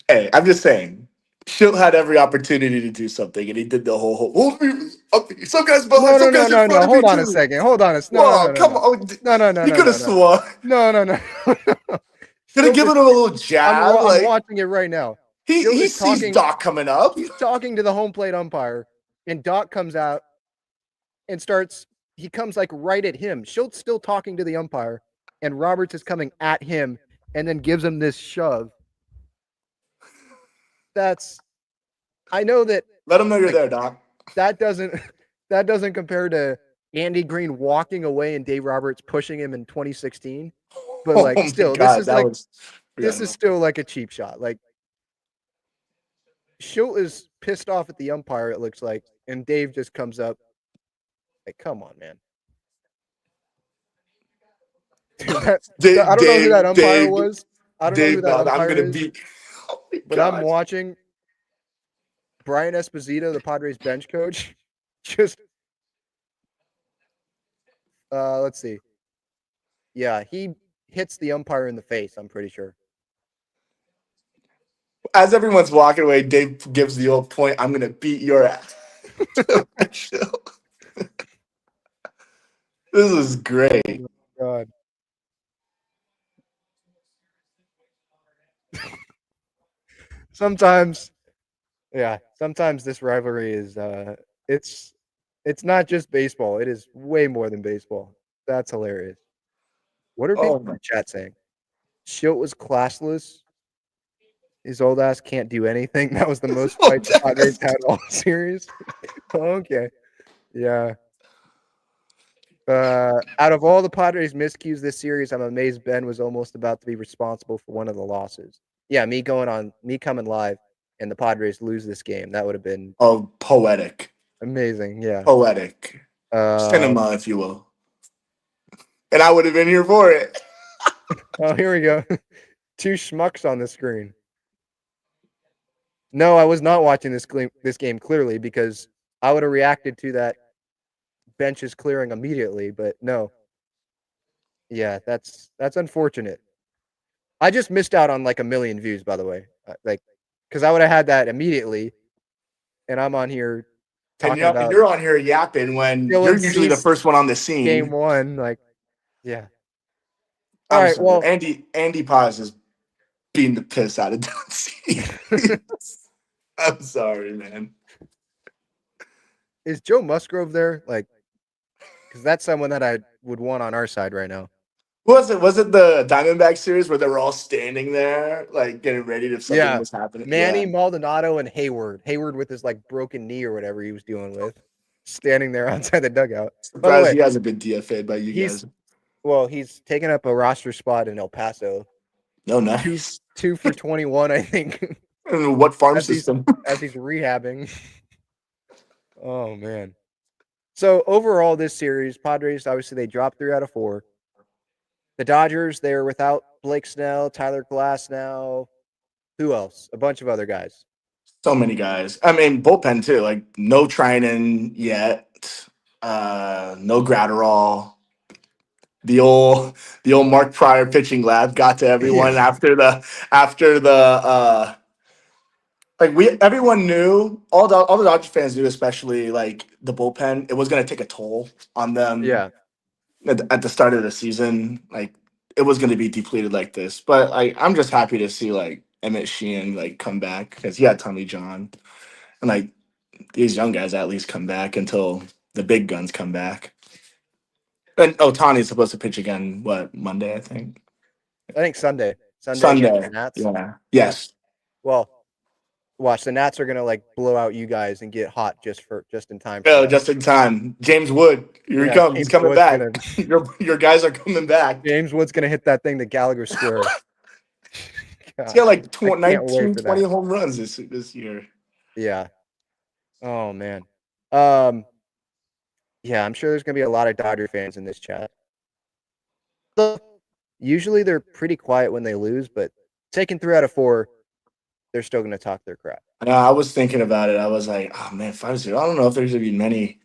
Hey, I'm just saying. Shildt had every opportunity to do something, and he did the whole. Some guys behind, some guys in front of me Hold on a too. second. Hold on a second. Whoa, come on! He could have swung. No. Could have given him a little jab. I'm watching it right now. He sees Doc coming up. He's talking to the home plate umpire, and Doc comes out and starts. He comes like right at him. Shilt's still talking to the umpire, and Roberts is coming at him, and then gives him this shove. I know that. Let him know you're there, Doc. That doesn't compare to Andy Green walking away and Dave Roberts pushing him in 2016. But like, still, this is still like a cheap shot. Like, Shildt is pissed off at the umpire, it looks like, and Dave just comes up. Like, come on, man. Dude, I don't know who that umpire was. I don't know who that umpire is. But I'm watching Brian Esposito, the Padres bench coach, just let's see. Yeah, he hits the umpire in the face, I'm pretty sure. As everyone's walking away, Dave gives the old point, I'm gonna beat your ass. This is great. Oh, God. Sometimes this rivalry is it's not just baseball. It is way more than baseball. That's hilarious. What are people in the chat saying? Shildt was classless. His old ass can't do anything. That was the most fights the Padres had all series. Okay. Yeah. Out of all the Padres miscues this series, I'm amazed Ben was almost about to be responsible for one of the losses. Yeah, me coming live and the Padres lose this game. That would have been poetic. Amazing, yeah. Poetic. Cinema, if you will. And I would have been here for it. Oh, here we go. Two schmucks on the screen. No, I was not watching this game clearly because I would have reacted to that benches clearing immediately, but no. Yeah, that's unfortunate. I just missed out on like a million views, by the way. Because I would have had that immediately, and I'm on here And talking about you're on here yapping when you're Dylan usually the Cease first one on the game scene. 1. Like, yeah. All I'm right, sorry. well, Andy Paz is beating the piss out of Dylan Cease. I'm sorry, man. is Joe Musgrove there? Like, because that's someone that I would want on our side right now. Who was it? Was it the Diamondback series where they were all standing there, like getting ready if something Yeah, was happening? Manny, Yeah. Maldonado, and Hayward. Hayward with his like broken knee or whatever he was dealing with, standing there outside the dugout. By the Surprised way, he hasn't been DFA'd by you he's guys. he's taken up a roster spot in El Paso. No, Two nice. 2 for 21, I think, I don't know what farm as he's system. rehabbing. Oh man. So overall, this series, Padres obviously they dropped 3 out of 4. The Dodgers, they're without Blake Snell, Tyler Glass now. Who else? A bunch of other guys. So many guys. I mean, bullpen too. Like no Trinan yet. No Gratterall. The old Mark Pryor pitching lab got to everyone Yeah. after the like everyone knew, all the Dodgers fans knew, especially like the bullpen, it was gonna take a toll on them Yeah. at the start of the season. Like it was gonna be depleted like this. But like I'm just happy to see like Emmett Sheehan like come back because he had Tommy John. And like these young guys at least come back until the big guns come back. And Otani's supposed to pitch again, what, Monday, I think? I think Sunday. Sunday against the Sunday. Nats. Yeah. Yeah. Yes. Well, watch, the Nats are gonna like blow out you guys and get hot just in time for Oh, that. just in time. James Wood, here he Yeah, comes. He's James coming Wood's back. gonna Your guys are coming back. James Wood's gonna hit that thing to Gallagher Square. He's God, got like I can't wait 19, for 20 that. home runs this year. Yeah. Oh man. Um. Yeah, I'm sure there's gonna be a lot of Dodger fans in this chat. Usually they're pretty quiet when they lose, but taking 3 out of 4, they're still gonna talk their crap. I was thinking about it. I was like, oh man, 5-0. I don't know if there's gonna be many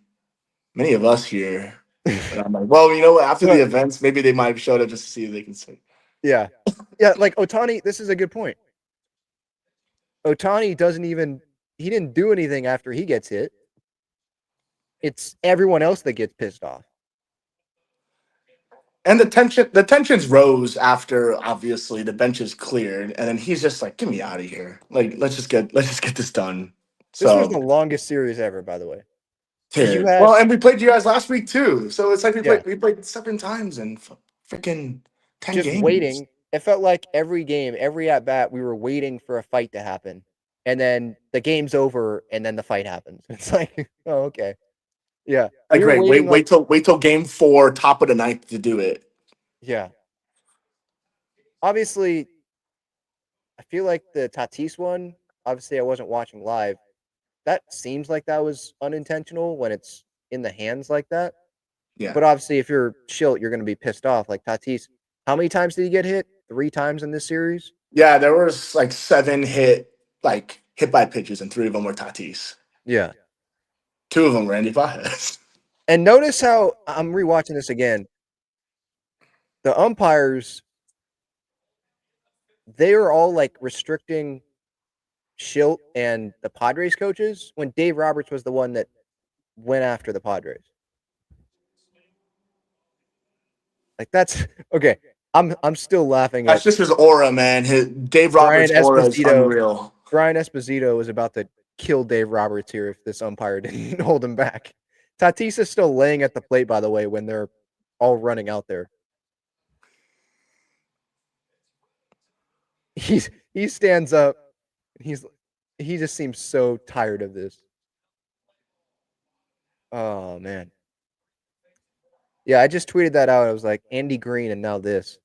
of us here. But I'm like, well, you know what? After the But- events, maybe they might have showed up just to see if they can say. Yeah. Yeah, like Otani, this is a good point. Otani he didn't do anything after he gets hit. It's everyone else that gets pissed off. And the tensions rose after obviously the bench is cleared, and then he's just like, "Get me out of here! Like, let's just get this done." This was the So, longest series ever, by the way. dude, You had well, and we played you guys last week too, so it's like Yeah. we played 7 times in freaking 10 just games. waiting. It felt like every game, every at bat, we were waiting for a fight to happen. And then the game's over and then the fight happens. It's like, oh, okay. Yeah. Like, We were great, waiting wait till game 4, top of the ninth to do it. Yeah. Obviously, I feel like the Tatis one, obviously I wasn't watching live. That seems like that was unintentional when it's in the hands like that. Yeah, But obviously, if you're Shildt, you're going to be pissed off. Like Tatis, how many times did he get hit? 3 times in this series? yeah. There was like 7 hit by pitches, and 3 of them were Tatis. Yeah. 2 of them were Andy Paez. And notice how I'm rewatching this again. The umpires, they are all like restricting Shildt and the Padres coaches when Dave Roberts was the one that went after the Padres. Like that's okay. I'm still laughing That's at just his aura, man. Dave Roberts' aura is unreal. Brian Esposito was about to kill Dave Roberts here if this umpire didn't hold him back. Tatis is still laying at the plate, by the way, when they're all running out there. He stands up. He just seems so tired of this. Oh man. Yeah, I just tweeted that out. I was like, Andy Green and now this.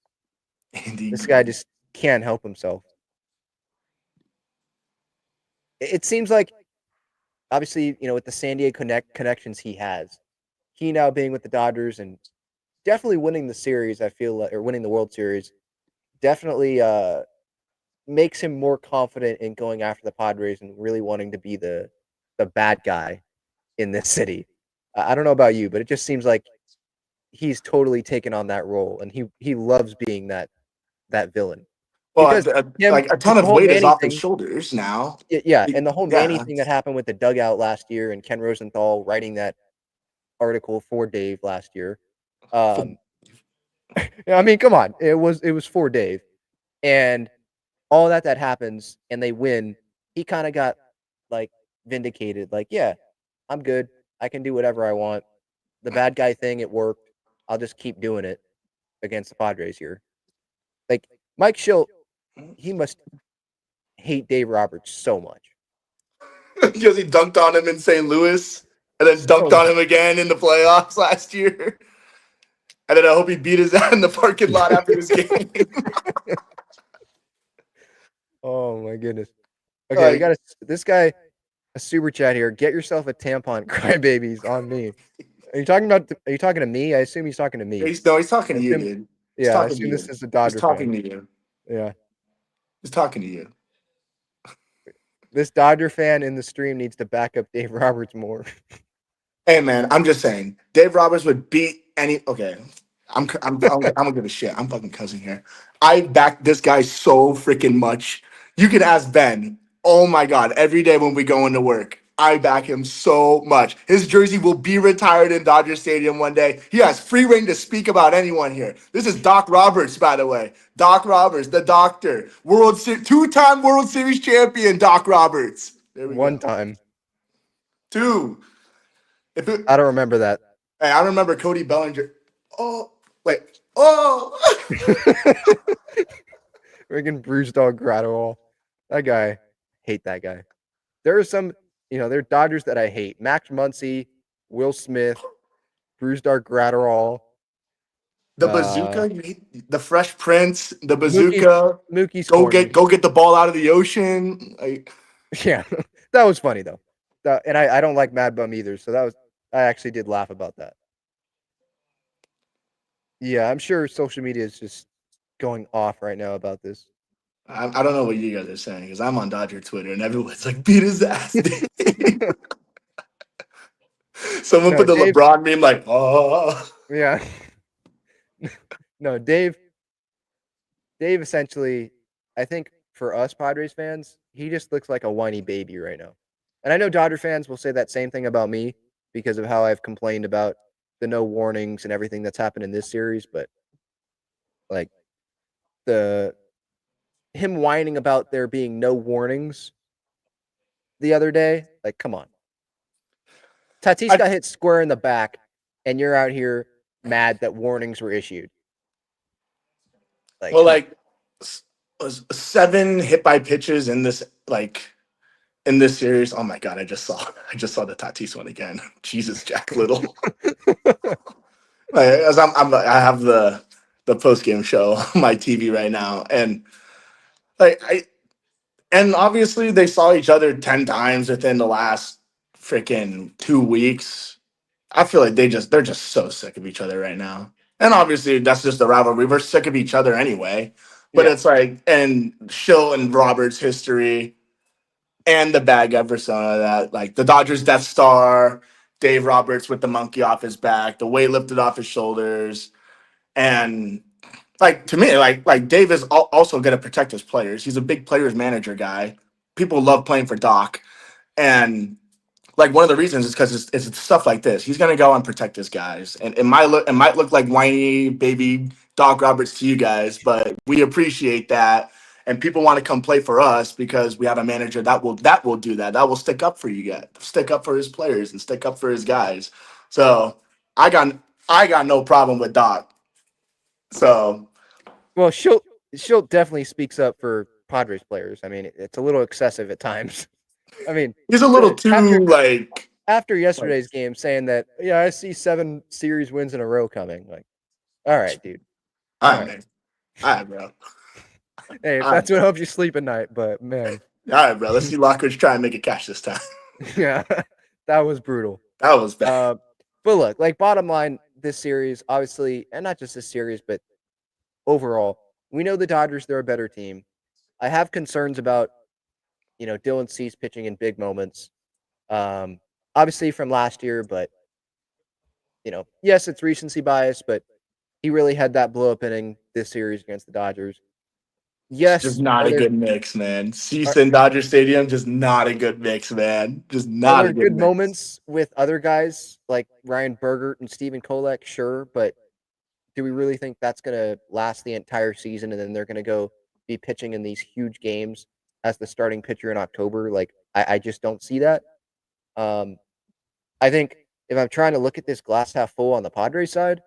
This guy just can't help himself. It seems like, obviously, with the San Diego connections he has, he now being with the Dodgers and definitely winning the series, I feel like, or winning the World Series, definitely makes him more confident in going after the Padres and really wanting to be the bad guy in this city. I don't know about you, but it just seems like he's totally taken on that role, and he loves being that villain. Well, Because him like a with ton the of whole weight is Manny off his thing, shoulders now. yeah, and the whole Manny Yeah. thing that happened with the dugout last year, and Ken Rosenthal writing that article for Dave last year. I mean, come on, it was for Dave, and all that happens, and they win. He kind of got like vindicated. Like, yeah, I'm good. I can do whatever I want. The bad guy thing, it worked. I'll just keep doing it against the Padres here. Like Mike Shildt, he must hate Dave Roberts so much. Because he dunked on him in St. Louis and then So dunked on him again in the playoffs last year. And then I hope he beat his ass in the parking lot after this game. Oh my goodness. Okay, we got this guy a super chat here. Get yourself a tampon, crybabies on me. Are you talking to me? I assume he's talking to me. He's talking to you, dude. He's Yeah, I talking to assume you. this is a He's Dodger talking fan. to you. Yeah. He's talking to you. This Dodger fan in the stream needs to back up Dave Roberts more. Hey, man, I'm just saying. Dave Roberts would beat any. Okay. I'm gonna give a shit. I'm fucking cussing here. I back this guy so freaking much. You can ask Ben. Oh my god! Every day when we go into work, I back him so much. His jersey will be retired in Dodger Stadium one day. He has free reign to speak about anyone here. This is Doc Roberts, by the way. Doc Roberts, the doctor, two-time World Series champion. Doc Roberts. There we One go. time. Two. I don't remember that. Hey, I remember Cody Bellinger. Oh, wait. Oh. Friggin' Bruce Dog Gratterall. That guy. Hate that guy. There are some, there are Dodgers that I hate. Max Muncy, Will Smith, Bruce Dog Gratterall. The bazooka, the Fresh Prince, the Mookie's bazooka. corny. Go get the ball out of the ocean. Yeah, that was funny though. And I don't like Mad Bum either, so I actually did laugh about that. Yeah, I'm sure social media is just going off right now about this. I don't know what you guys are saying because I'm on Dodger Twitter and everyone's like, beat his ass. Someone No, put the Dave, LeBron meme like, oh. Yeah. No, Dave essentially, I think for us Padres fans, he just looks like a whiny baby right now. And I know Dodger fans will say that same thing about me because of how I've complained about the no warnings and everything that's happened in this series, but like him whining about there being no warnings the other day, like come on. Tatis got hit square in the back and you're out here mad that warnings were issued. Like 7 hit by pitches in this series. Oh my god, I just saw the Tatis one again. Jesus, Jack Little. As I have the post game show on my TV right now, and and obviously they saw each other 10 times within the last freaking 2 weeks. I feel like they're just so sick of each other right now. And obviously that's just the rivalry. We're sick of each other anyway. But it's like, and Shildt and Roberts' history and the bad guy persona that like the Dodgers Death Star, Dave Roberts with the monkey off his back, the weight lifted off his shoulders. And like to me, like Dave is also going to protect his players. He's a big players manager guy. People love playing for Doc. And like one of the reasons is because it's stuff like this. He's gonna go and protect his guys, and it might look like whiny baby Doc Roberts to you guys, but we appreciate that, and people want to come play for us because we have a manager that will do that. That will stick up for you guys, stick up for his players, and stick up for his guys. So I got no problem with Doc. So well, Shildt definitely speaks up for Padres players. I mean, it's a little excessive at times. I mean, he's a little too after yesterday's game saying that, yeah, I see 7 series wins in a row coming. Like, all right, dude. All right, bro. Hey, if that's what helps you sleep at night, but man. All right, bro. Let's see Lockridge try and make a catch this time. Yeah, that was brutal. That was bad. But look, like bottom line, this series, obviously, and not just this series, but overall, we know the Dodgers, they're a better team. I have concerns about, Dylan Cease pitching in big moments. Obviously from last year, but yes, it's recency bias, but he really had that blow up inning this series against the Dodgers. It's just Yes, not a good mix, man. Cease in Dodger Stadium, just not a good mix, man. Just are not there a good good mix. moments with other guys like Ryan Bergert and Steven Kolek? Sure, but do we really think that's going to last the entire season and then they're going to go be pitching in these huge games as the starting pitcher in October? Like, I just don't see that. I think if I'm trying to look at this glass half full on the Padres side,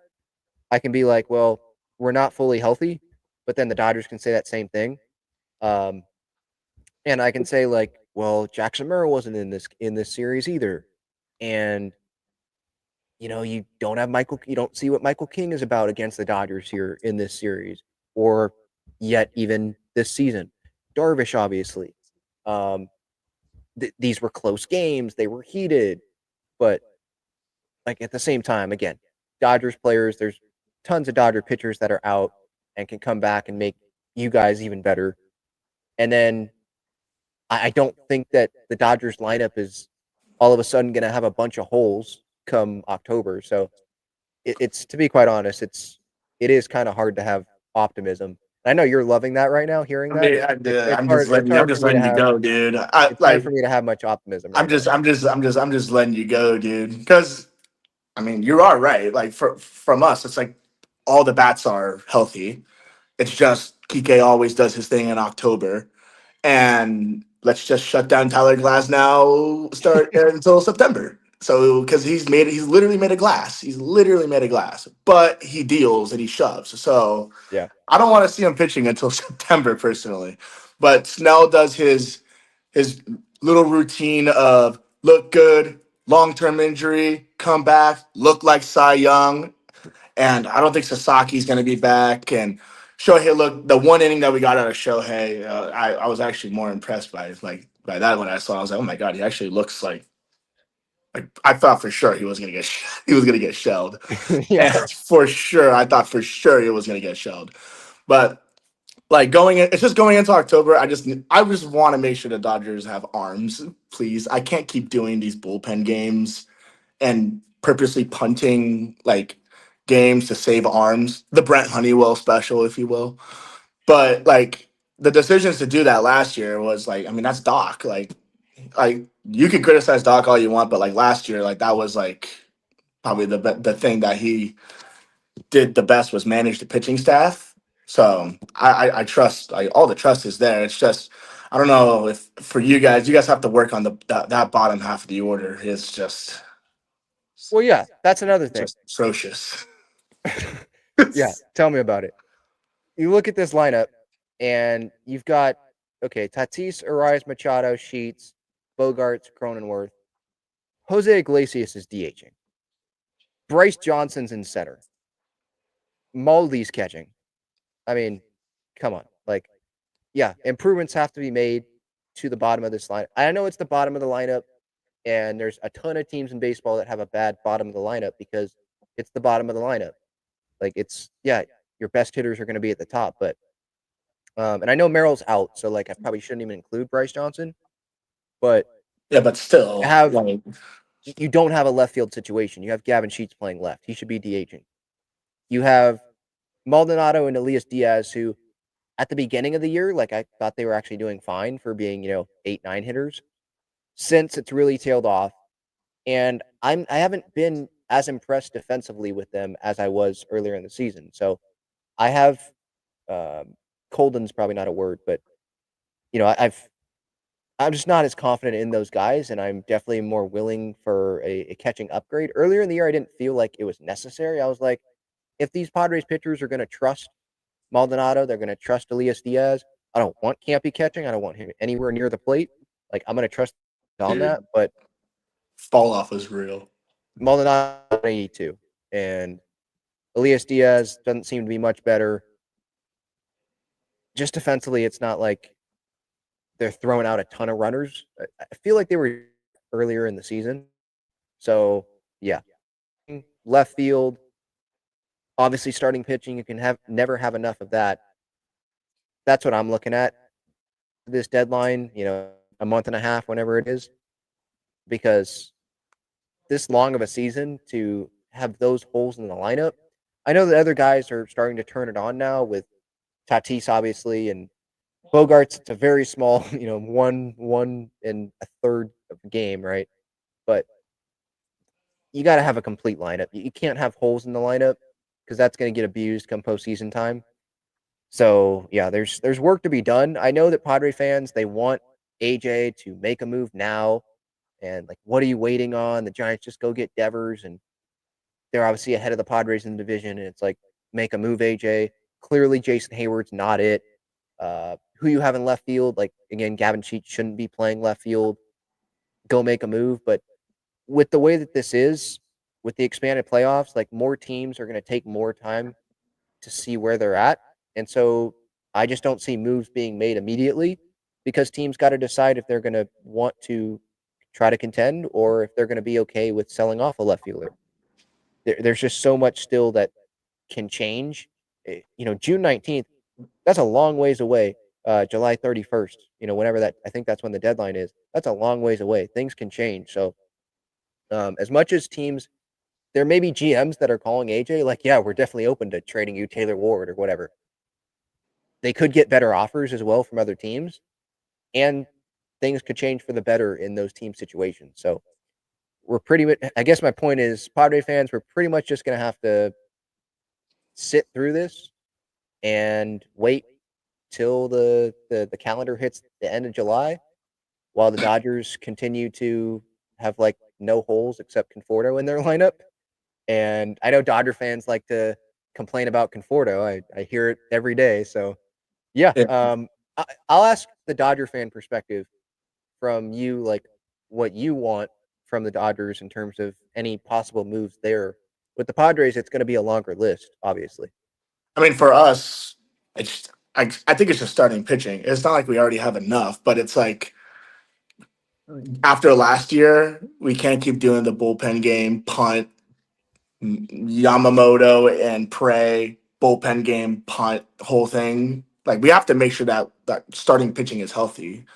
I can be like, well, we're not fully healthy, but then the Dodgers can say that same thing. And I can say like, well, Jackson Merrill wasn't in this series either. And you don't have you don't see what Michael King is about against the Dodgers here in this series, or yet even this season. Darvish, obviously. These were close games. They were heated. But like at the same time, again, Dodgers players, there's tons of Dodger pitchers that are out and can come back and make you guys even better. And then I don't think that the Dodgers lineup is all of a sudden going to have a bunch of holes come October. So it's to be quite honest, it is kind of hard to have optimism. I know you're loving that right now, hearing I that. mean, It's I'm hard. just It's letting you. I'm hard for just me to letting you have. go, dude. It's hard for me to have much optimism right now. I'm just letting you go, dude. Because I mean, you are right. Like from us, it's like all the bats are healthy. It's just Kike always does his thing in October, and let's just shut down Tyler Glass now. Start until September. So because he's literally made of glass. He's literally made of glass, but he deals and he shoves. So Yeah. I don't want to see him pitching until September personally. But Snell does his little routine of look good, long term injury, come back, look like Cy Young, and I don't think Sasaki's going to be back. And Shohei, look, the one inning that we got out of Shohei, I was actually more impressed by that when I saw. I was like, oh my god, he actually looks like I thought for sure he was going to get he was going to get shelled, Yeah. and for sure I thought for sure he was going to get shelled, but. Like it's just going into October. I just want to make sure the Dodgers have arms, please. I can't keep doing these bullpen games and purposely punting like games to save arms. The Brent Honeywell special, if you will. But like the decisions to do that last year was like, I mean, that's Doc. Like you can criticize Doc all you want, but like last year, like that was like probably the thing that he did the best was manage the pitching staff. So I trust, like all the trust is there. It's just I don't know if for you guys have to work on that bottom half of the order. It's Well, yeah, that's another thing. just atrocious. Yeah, tell me about it. You look at this lineup, and you've got Tatis, Arias, Machado, Sheets, Bogarts, Cronenworth. Jose Iglesias is DHing. Bryce Johnson's in center. Maldi's catching. I mean, come on. Like, yeah, improvements have to be made to the bottom of this lineup. I know it's the bottom of the lineup, and there's a ton of teams in baseball that have a bad bottom of the lineup because it's the bottom of the lineup. Like, your best hitters are going to be at the top, but and I know Merrill's out, so like I probably shouldn't even include Bryce Johnson, but Yeah, but still, like, you don't have a left field situation. You have Gavin Sheets playing left. He should be DHing. You have Maldonado and Elias Diaz, who at the beginning of the year, like I thought they were actually doing fine for being, 8-9 hitters. Since it's really tailed off, and I haven't been as impressed defensively with them as I was earlier in the season. So I have Colden's probably not a word, but I'm just not as confident in those guys, and I'm definitely more willing for a catching upgrade. Earlier in the year, I didn't feel like it was necessary. I was like, if these Padres pitchers are going to trust Maldonado, they're going to trust Elias Diaz. I don't want Campy catching. I don't want him anywhere near the plate. Like, I'm going to trust on dude, that, but fall off was real. Maldonado 82, and Elias Diaz doesn't seem to be much better. Just defensively, it's not like they're throwing out a ton of runners. I feel like they were earlier in the season. So, yeah. Left field, obviously starting pitching, you can never have enough of that. That's what I'm looking at. this deadline, a month and a half, whenever it is, because this long of a season to have those holes in the lineup. I know that other guys are starting to turn it on now with Tatis, obviously, and Bogaerts. It's a very small, one and a third of the game, right? But you got to have a complete lineup. You can't have holes in the lineup because that's going to get abused come postseason time. So yeah, there's work to be done. I know that Padre fans, they want AJ to make a move now, and like, what are you waiting on? The Giants just go get Devers, and they're obviously ahead of the Padres in the division, and it's like, make a move, AJ. Clearly, Jason Hayward's not it. Who you have in left field? Like, again, Gavin Sheets shouldn't be playing left field. Go make a move, but with the way that this is, with the expanded playoffs, like, more teams are going to take more time to see where they're at. And so I just don't see moves being made immediately because teams got to decide if they're going to want to try to contend or if they're going to be okay with selling off a left fielder. There's just so much still that can change. June 19th, that's a long ways away. July 31st, whenever that, I think that's when the deadline is. That's a long ways away. Things can change. So as much as teams, there may be GMs that are calling AJ like, yeah, we're definitely open to trading you Taylor Ward or whatever. They could get better offers as well from other teams, and things could change for the better in those team situations. So we're pretty much, I guess my point is, Padre fans, we're pretty much just going to have to sit through this and wait till the calendar hits the end of July while the Dodgers continue to have like no holes except Conforto in their lineup. And I know Dodger fans like to complain about Conforto. I hear it every day. So yeah, I'll ask the Dodger fan perspective from you, like what you want from the Dodgers in terms of any possible moves there. With the Padres, it's going to be a longer list, obviously. I mean, for us, I think it's just starting pitching. It's not like we already have enough, but it's like after last year, we can't keep doing the bullpen game, punt, Yamamoto and pray, bullpen game, punt, whole thing. Like we have to make sure that starting pitching is healthy.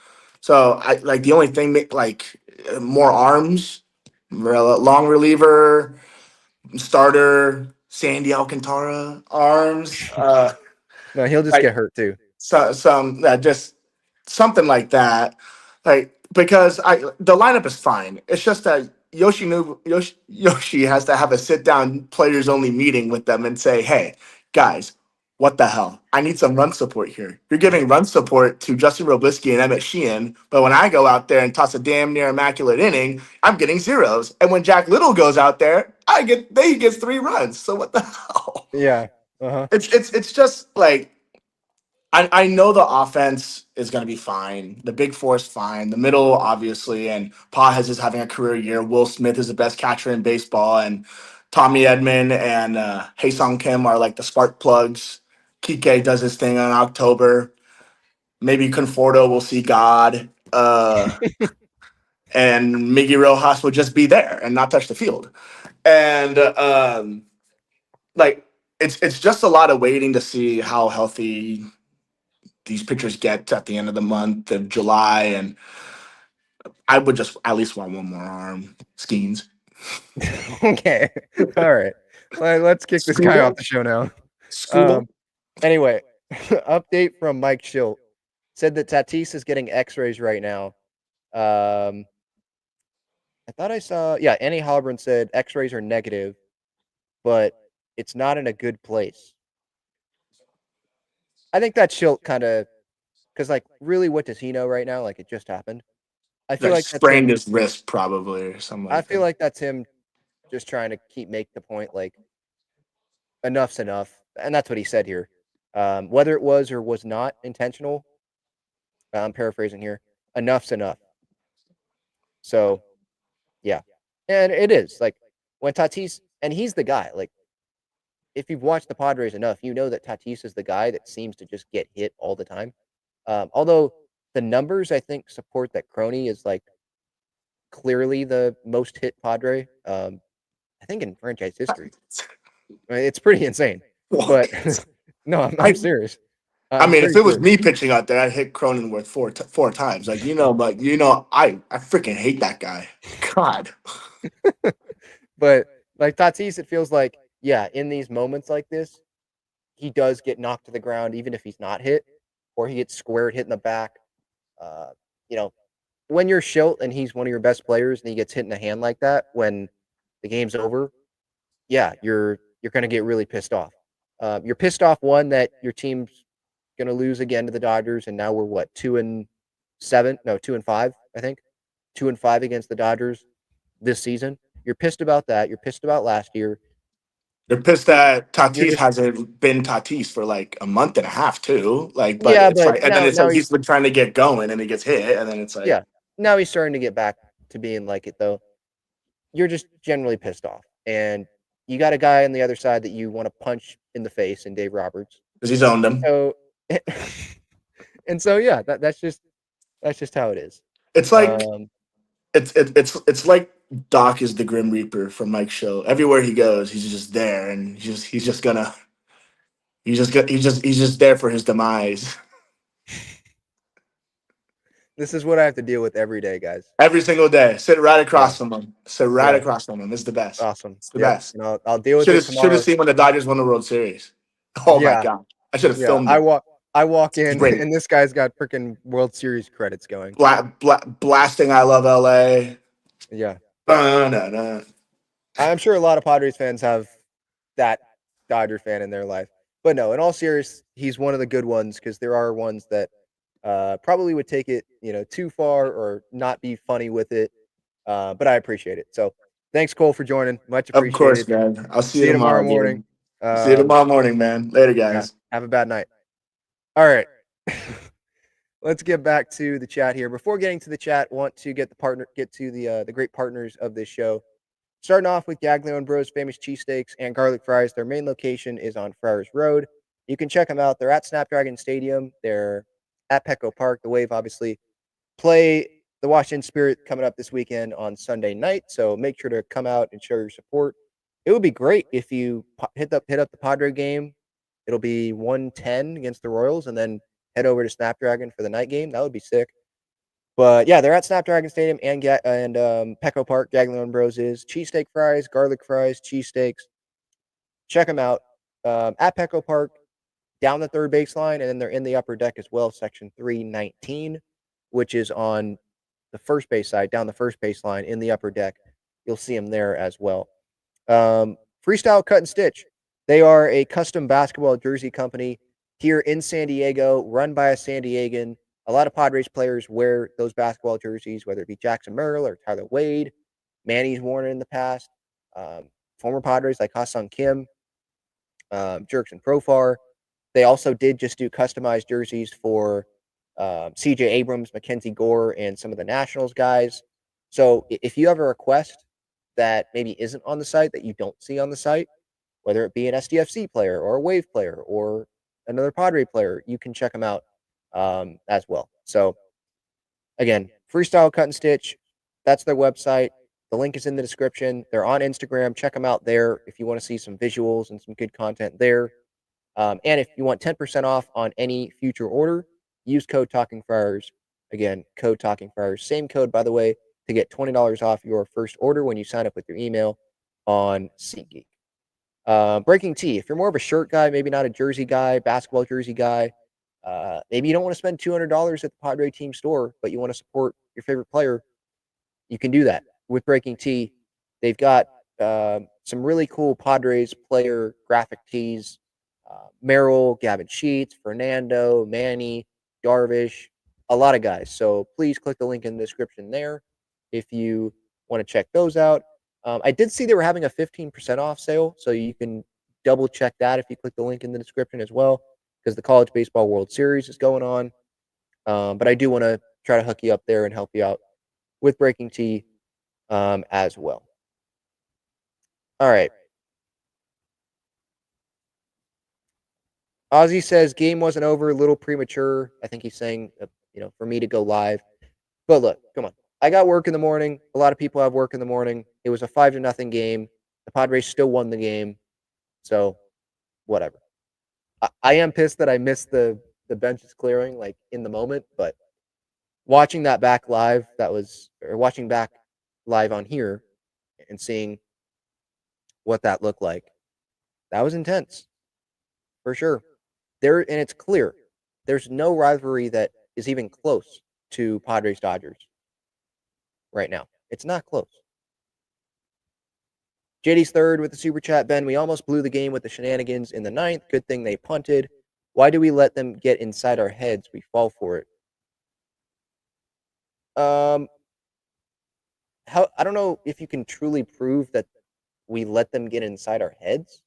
So I like the only thing like more arms, long reliever, starter, Sandy Alcantara arms. No, he'll just Like get hurt too. some just something like that. Like because the lineup is fine. It's just that Yoshi has to have a sit down players only meeting with them and say, hey guys, what the hell? I need some run support here. You're giving run support to Justin Robisky and Emmett Sheehan, but when I go out there and toss a damn near immaculate inning, I'm getting zeros. And when Jack Little goes out there, he gets 3 runs. So what the hell? Yeah. Uh-huh. It's just like I know the offense is going to be fine. The big four is fine. The middle, obviously, and Pages is having a career year. Will Smith is the best catcher in baseball, and Tommy Edman and Hae-Sung Kim are like the spark plugs. Kike does his thing in October. Maybe Conforto will see God, and Miggy Rojas will just be there and not touch the field. And like it's just a lot of waiting to see how healthy these pitchers get at the end of the month of July, and I would just at least want one more arm. Skeens. Okay. All right. Let's kick this guy off the show now. Anyway, update from Mike Shildt. Said that Tatis is getting x-rays right now. I thought I saw, Annie Halloran said x-rays are negative, but it's not in a good place. I think that Shildt kind of, because like, really, what does he know right now? Like, it just happened. I feel like sprained his wrist probably or something. I feel like that's him just trying to make the point like enough's enough, and that's what he said here. Whether it was or was not intentional, I'm paraphrasing here. Enough's enough. So, yeah, and it is like when Tatis, and he's the guy. Like, if you've watched the Padres enough, you know that Tatis is the guy that seems to just get hit all the time. Although the numbers, I think, support that Crony is like clearly the most hit Padre. I think in franchise history. I mean, it's pretty insane. But no, I'm serious. I I'm mean, if pretty it was sure. me pitching out there, I'd hit Cronenworth four times. Like, but I freaking hate that guy. God. But like Tatis, it feels like, yeah, in these moments like this, he does get knocked to the ground, even if he's not hit, or he gets squared, hit in the back. Uh, you know, when you're Shildt and he's one of your best players and he gets hit in the hand like that when the game's over, yeah, you're gonna get really pissed off. You're pissed off one that your team's gonna lose again to the Dodgers, and now we're what 2-7? No, 2-5, I think. 2-5 against the Dodgers this season. You're pissed about that. You're pissed about last year. They're pissed You're, that you're Tatis just hasn't been Tatis for like a month and a half too. Like, but yeah, it's but like, and then it's now like he's he's been trying to get going, and he gets hit, and then it's like, yeah, now he's starting to get back to being like it though. You're just generally pissed off, and you got a guy on the other side that you want to punch in the face in Dave Roberts. because he's owned And him. so, and so, yeah, that's just how it is. It's like Um, it's like Doc is the Grim Reaper from Mike Shildt. Everywhere he goes, he's just there, and he's just there for his demise. this is what I have to deal with every day, guys. Every single day. Sit right Yeah, across from him. Sit right yeah, across from him. It's the best. awesome. It's the Yep, best. and I'll deal with it Should have tomorrow. seen when the Dodgers won the World Series. Oh my Yeah, god. I should have yeah. filmed it. I walk It's in, great. and this guy's got freaking World Series credits going. Blasting I Love LA. Yeah, Ba-na-na. I'm sure a lot of Padres fans have that Dodger fan in their life. But no, in all seriousness, he's one of the good ones because there are ones that probably would take it, too far or not be funny with it. But I appreciate it. So thanks, Cole, for joining. Much Of course, appreciated. man. I'll see you See you tomorrow tomorrow, morning. dude. See you tomorrow morning, man. Later, Yeah, guys. have a bad night. All right. Let's get back to the chat here. Before getting to the chat, want to get to the great partners of this show. Starting off with Gaglio and Bros famous cheesesteaks and garlic fries. Their main location is on Friars Road. You can check them out. They're at Snapdragon Stadium. They're at Petco Park. The Wave obviously play the Washington Spirit coming up this weekend on Sunday night. So make sure to come out and show your support. It would be great if you hit up the Padre game. It'll be 110 against the Royals, and then head over to Snapdragon for the night game. That would be sick. But yeah, they're at Snapdragon Stadium and Petco Park. Gaglio and Bros is cheesesteak fries, garlic fries, cheesesteaks. Check them out at Petco Park, down the third baseline, and then they're in the upper deck as well, section 319, which is on the first base side, down the first baseline in the upper deck. You'll see them there as well. Freestyle Cut and Stitch. They are a custom basketball jersey company here in San Diego, run by a San Diegan. A lot of Padres players wear those basketball jerseys, whether it be Jackson Merrill or Tyler Wade. Manny's worn it in the past. Former Padres like Ha-Sung Kim, Jerkson Profar. They also did just do customized jerseys for CJ Abrams, Mackenzie Gore, and some of the Nationals guys. So if you have a request that maybe isn't on the site that you don't see on the site, whether it be an SDFC player or a Wave player or another Padre player, you can check them out as well. So again, Freestyle Cut and Stitch, that's their website. The link is in the description. They're on Instagram. Check them out there if you want to see some visuals and some good content there. And if you want 10% off on any future order, use code Talking Friars. Again, code Talking Friars. Same code, by the way, to get $20 off your first order when you sign up with your email on SeatGeek. Breaking Tea. If you're more of a shirt guy, maybe not a jersey guy, basketball jersey guy, maybe you don't want to spend $200 at the Padre team store, but you want to support your favorite player, you can do that with Breaking Tea. They've got some really cool Padres player graphic tees. Merrill, Gavin Sheets, Fernando, Manny, Darvish, a lot of guys. So please click the link in the description there if you want to check those out. I did see they were having a 15% off sale, so you can double check that if you click the link in the description as well, because the College Baseball World Series is going on. But I do want to try to hook you up there and help you out with Breaking Tea as well. All right. Ozzy says game wasn't over, a little premature. I think he's saying, for me to go live. But look, come on. I got work in the morning. A lot of people have work in the morning. It was a 5-0 game. The Padres still won the game. So, whatever. I am pissed that I missed the the bench is clearing like in the moment, but watching that back live, watching back live on here and seeing what that looked like, that was intense for sure. And it's clear there's no rivalry that is even close to Padres Dodgers right now. It's not close. JD's third with the super chat. Ben, we almost blew the game with the shenanigans in the ninth. Good thing they punted. Why do we let them get inside our heads? We fall for it. I don't know if you can truly prove that we let them get inside our heads,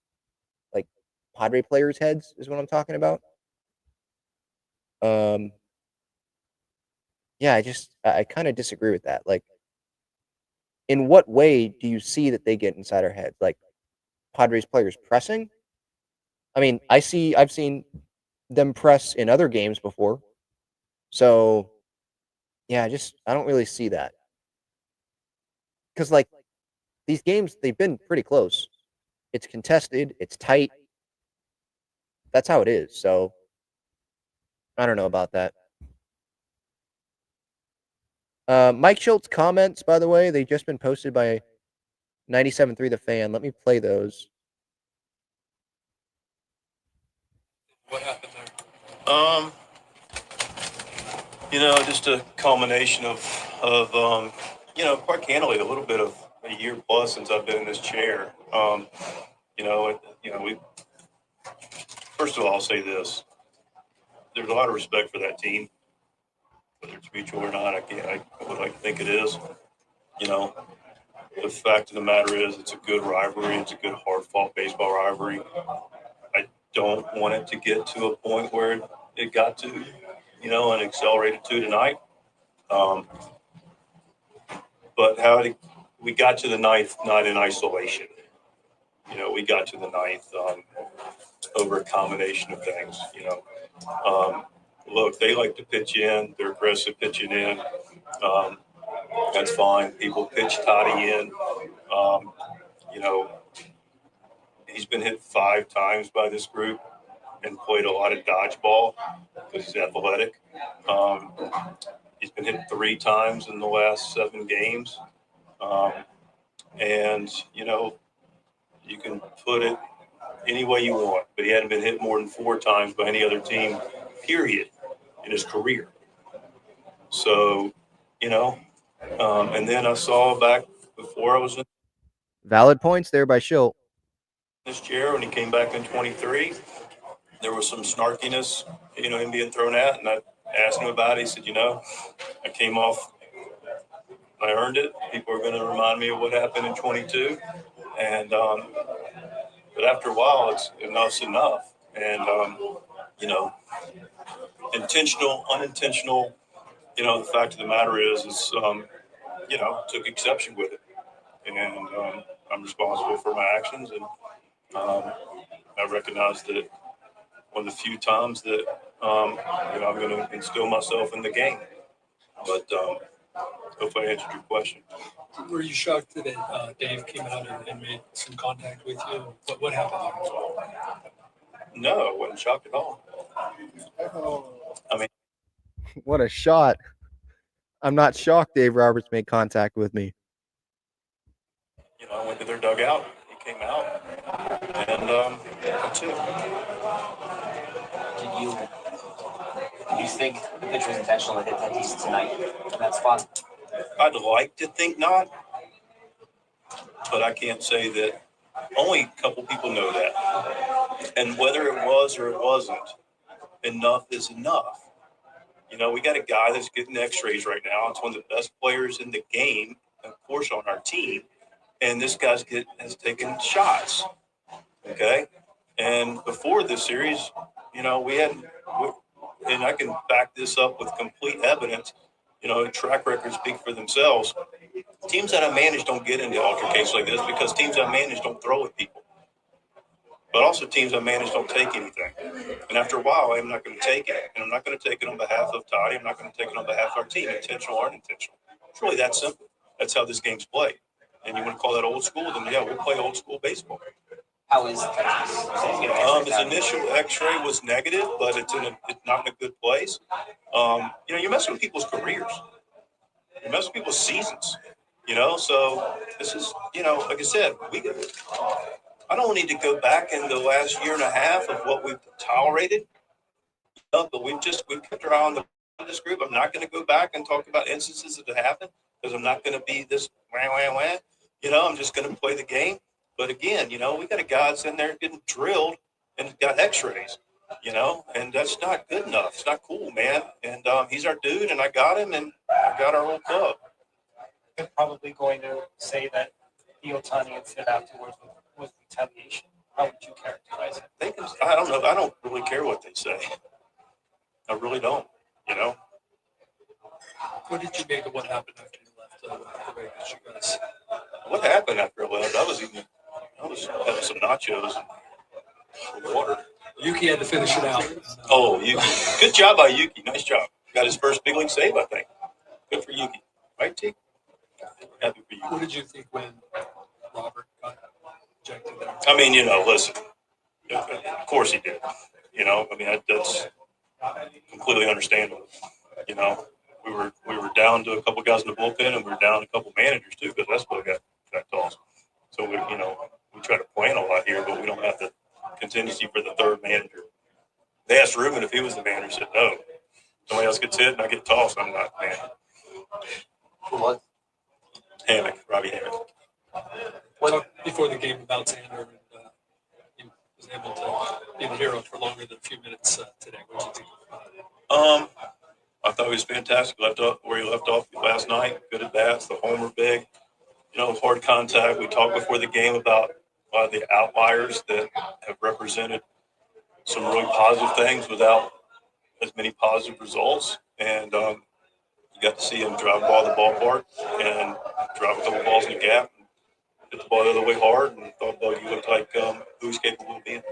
like Padre players' heads is what I'm talking about. Yeah, I kind of disagree with that. Like, in what way do you see that they get inside our heads? Like Padres players pressing? I mean, I've seen them press in other games before. So, yeah, I don't really see that. Because, like, these games, they've been pretty close. It's contested, it's tight. That's how it is. So, I don't know about that. Mike Shilt's comments, by the way, they've just been posted by 97.3 The Fan. Let me play those. What happened there? Just a culmination of quite candidly, a little bit of a year plus since I've been in this chair. We first of all, I'll say this: there's a lot of respect for that team, whether it's mutual or not. I would like to think it is. The fact of the matter is, it's a good rivalry. It's a good, hard-fought baseball rivalry. I don't want it to get to a point where it got to, and accelerated to tonight. But we got to the ninth not in isolation. We got to the ninth over a combination of things. Look, they like to pitch in. They're aggressive pitching in. That's fine. People pitch Toddy in. He's been hit 5 times by this group and played a lot of dodgeball because he's athletic. He's been hit 3 times in the last 7 games. And you can put it any way you want, but he hadn't been hit more than 4 times by any other team, period, in his career. So, and then I saw back before I was in Valid points there by Shildt. this chair when he came back in 23, there was some snarkiness, him being thrown at, and I asked him about it. He said, I came off, I earned it. People are going to remind me of what happened in 22. And, but after a while, enough's enough. And, intentional, unintentional, the fact of the matter is, took exception with it. And I'm responsible for my actions. And I recognize that one of the few times that, I'm going to instill myself in the game. But hopefully I answered your question. Were you shocked that Dave came out and made some contact with you? What happened there? No, I wasn't shocked at all. I mean, What a shot. I'm not shocked Dave Roberts made contact with me. I went to their dugout. He came out. And that's it. Do you think the pitch was intentional to hit Tatis tonight in that spot? I'd like to think not, but I can't say that. Only a couple people know that. And whether it was or it wasn't, enough is enough. We got a guy that's getting x-rays right now. It's one of the best players in the game, of course, on our team. And this guy's has taken shots. Okay? And before this series, and I can back this up with complete evidence, track records speak for themselves. Teams that I manage don't get into altercations like this because teams I manage don't throw at people. But also teams I manage don't take anything. And after a while, I'm not going to take it. And I'm not going to take it on behalf of Toddy. I'm not going to take it on behalf of our team, intentional or unintentional. It's really that simple. That's how this game's played. And you want to call that old school, then yeah, we'll play old school baseball. How is Tatis? His initial X-ray was negative, but it's not in a good place. You're messing with people's careers. You're messing with people's seasons. So this is, like I said, I don't need to go back in the last year and a half of what we've tolerated. But we've kept our eye on this group. I'm not going to go back and talk about instances that happened because I'm not going to be this wah wah wah. I'm just going to play the game. But again, we got a guy that's in there getting drilled and got X-rays. And that's not good enough. It's not cool, man. And he's our dude, and I got him, and I got our whole club. They're probably going to say that the Otani incident afterwards was retaliation. How would you characterize it? I don't know. I don't really care what they say. I really don't. What did you make of what happened after you left the Vegas, you guys? What happened after I left? I was having some nachos and water. Yuki had to finish it out. Oh, Yuki. Good job by Yuki. Nice job. Got his first big league save, I think. Good for Yuki. Right, T? Happy for you. What did you think when Robert got ejected there? I mean, listen. Of course he did. That's completely understandable. We were down to a couple guys in the bullpen, and we were down a couple managers too, because that's what got tossed. So we try to plan a lot here, but we don't have the contingency for the third manager. They asked Ruben if he was the manager. He said no. Somebody else gets hit, and I get tossed. I'm not man. What? Hammock, Robbie Hammock. Talk before the game about Xander, and he was able to be the hero for longer than a few minutes today. What did you think about it? I thought he was fantastic. Left up where he left off last night. Good at bats. The homer big. Hard contact. We talked before the game about the outliers that have represented some really positive things without as many positive results. And you got to see him drive the ball to the ballpark and drive a couple balls in the gap and hit the ball the other way hard. And thought you looked like who he's capable of being.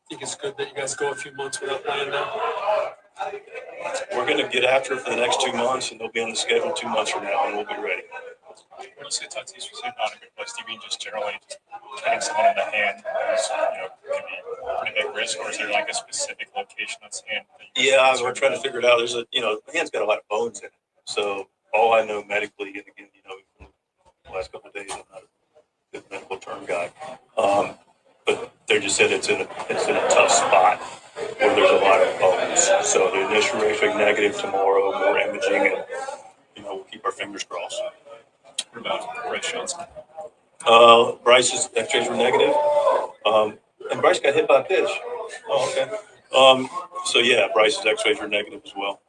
Think it's good that you guys go a few months without playing now? We're going to get after it for the next 2 months, and they'll be on the schedule 2 months from now, and we'll be ready. When you say Tatis was not in a good place, do you mean just generally hitting someone in the hand is, can be pretty big risk, or is there like a specific location that's hand? Yeah, we're trying to figure it out. There's the hand's got a lot of bones in it. So all I know medically, and again, from the last couple of days, I'm not a good medical term guy. But they just said it's in a tough spot where there's a lot of bones. So the initial rating negative tomorrow, more imaging, and we'll keep our fingers crossed. What about Bryce Johnson? Bryce's X-rays were negative, and Bryce got hit by a pitch. Oh, okay. So yeah, Bryce's X-rays were negative as well.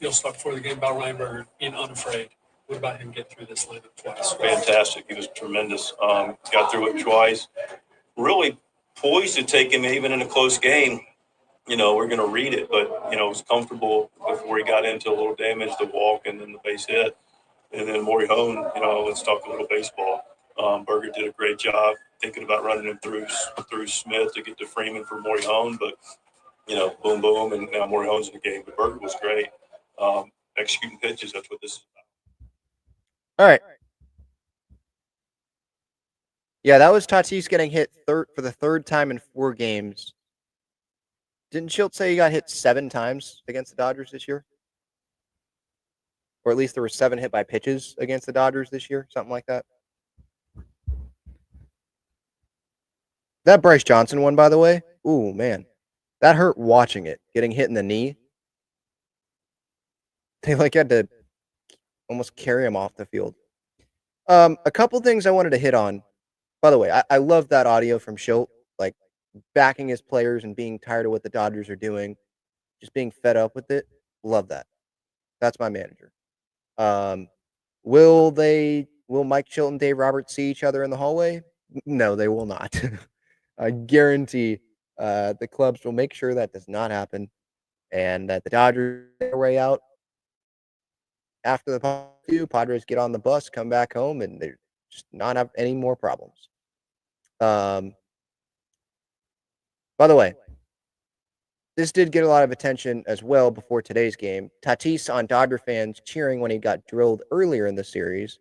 You'll talk before the game about Ryan Berger being unafraid. What about him getting through this lineup twice? Fantastic. He was tremendous. Got through it twice. Really poised to take him even in a close game. We're going to read it, but, was comfortable before he got into a little damage, the walk and then the base hit. And then Maury Hone, let's talk a little baseball. Berger did a great job thinking about running him through Smith to get to Freeman for Maury Hone, but, boom, boom, and now Maury Hone's in the game. But Berger was great. Executing pitches, that's what this is about. All right. Yeah, that was Tatis getting hit for the third time in 4 games. Didn't Shildt say he got hit 7 times against the Dodgers this year? Or at least there were 7 hit by pitches against the Dodgers this year, something like that. That Bryce Johnson one, by the way, ooh, man. That hurt watching it, getting hit in the knee. They had to almost carry him off the field. A couple things I wanted to hit on. By the way, I love that audio from Shildt, backing his players and being tired of what the Dodgers are doing, just being fed up with it. Love that. That's my manager. Will Mike Shildt and Dave Roberts see each other in the hallway? No, they will not. I guarantee the clubs will make sure that does not happen, and that the Dodgers get their way out. After the Padres get on the bus, come back home, and they just not have any more problems. By the way, this did get a lot of attention as well before today's game. Tatis on Dodger fans cheering when he got drilled earlier in the series.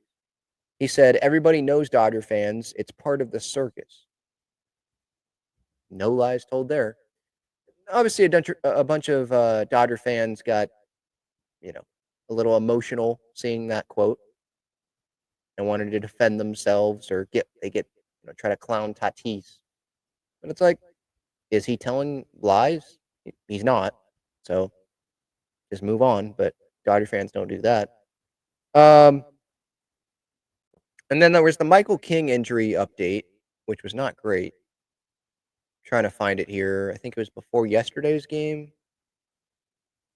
He said, "Everybody knows Dodger fans. It's part of the circus." No lies told there. Obviously, a bunch of Dodger fans got, a little emotional seeing that quote and wanted to defend themselves or try to clown Tatis. But it's like, is he telling lies? He's not. So just move on. But Dodger fans don't do that. And then there was the Michael King injury update, which was not great. Trying to find it here. I think it was before yesterday's game.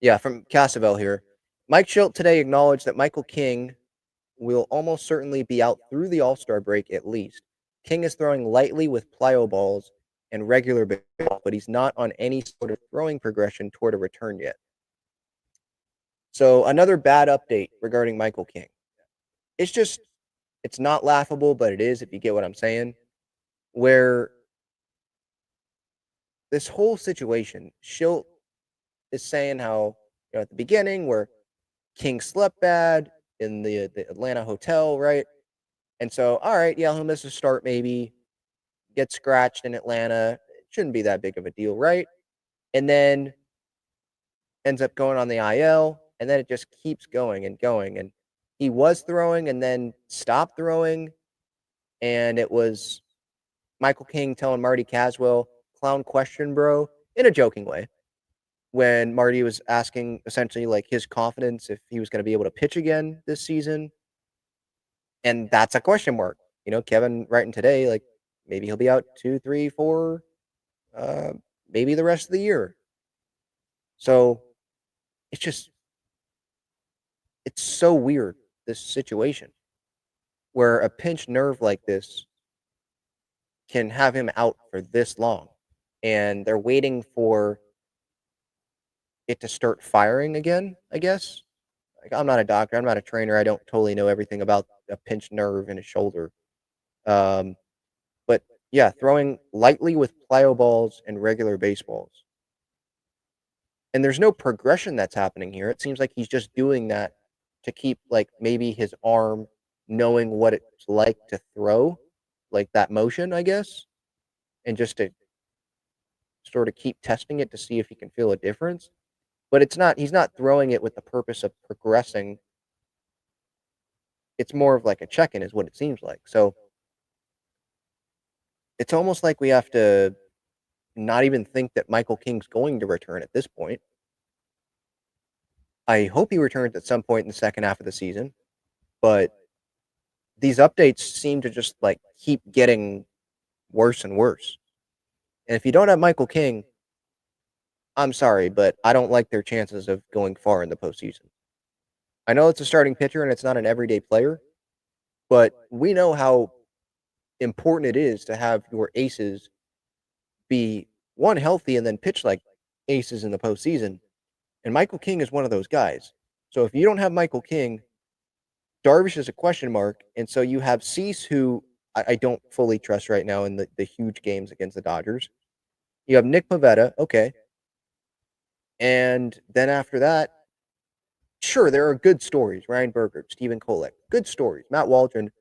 Yeah, from Casavell here. Mike Shildt today acknowledged that Michael King will almost certainly be out through the All-Star break at least. King is throwing lightly with plyo balls and regular baseball, but he's not on any sort of throwing progression toward a return yet. So another bad update regarding Michael King. It's not laughable, but it is, if you get what I'm saying, where this whole situation, Shildt is saying how, at the beginning where King slept bad in the Atlanta hotel, right? And so, all right, yeah, he'll miss a start maybe, get scratched in Atlanta. It shouldn't be that big of a deal, right? And then ends up going on the IL, and then it just keeps going and going. And he was throwing and then stopped throwing, and it was Michael King telling Marty Caswell, clown question, bro, in a joking way, when Marty was asking essentially like his confidence if he was going to be able to pitch again this season. And that's a question mark. Kevin writing today, like maybe he'll be out 2, 3, 4, maybe the rest of the year. So it's so weird, this situation, where a pinched nerve like this can have him out for this long. And they're waiting for it to start firing again, I guess. Like, I'm not a doctor. I'm not a trainer. I don't totally know everything about a pinched nerve in his shoulder. But yeah, throwing lightly with plyo balls and regular baseballs. And there's no progression that's happening here. It seems like he's just doing that to keep, like, maybe his arm knowing what it's like to throw, like that motion, I guess, and just to sort of keep testing it to see if he can feel a difference. But he's not throwing it with the purpose of progressing. It's more of like a check-in is what it seems like. So it's almost like we have to not even think that Michael King's going to return at this point. I hope he returns at some point in the second half of the season, but these updates seem to just like keep getting worse and worse. And if you don't have Michael King, I'm sorry, but I don't like their chances of going far in the postseason. I know it's a starting pitcher and it's not an everyday player, but we know how important it is to have your aces be, one, healthy and then pitch like aces in the postseason. And Michael King is one of those guys. So if you don't have Michael King, Darvish is a question mark. And so you have Cease, who I don't fully trust right now in the huge games against the Dodgers. You have Nick Pivetta, okay. And then after that, sure, there are good stories. Ryan Berger, Stephen Kolek, good stories. Matt Waldron,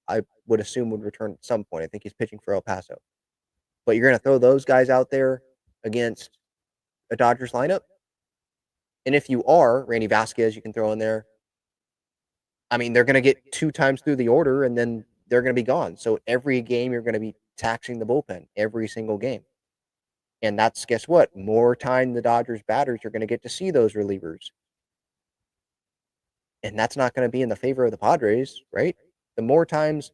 I would assume, would return at some point. I think he's pitching for El Paso. But you're going to throw those guys out there against a Dodgers lineup? And if you are, Randy Vasquez, you can throw in there. I mean, they're going to get 2 times through the order, and then they're going to be gone. So every game, you're going to be taxing the bullpen, every single game. And that's, guess what? More time the Dodgers batters are going to get to see those relievers. And that's not going to be in the favor of the Padres, right? The more times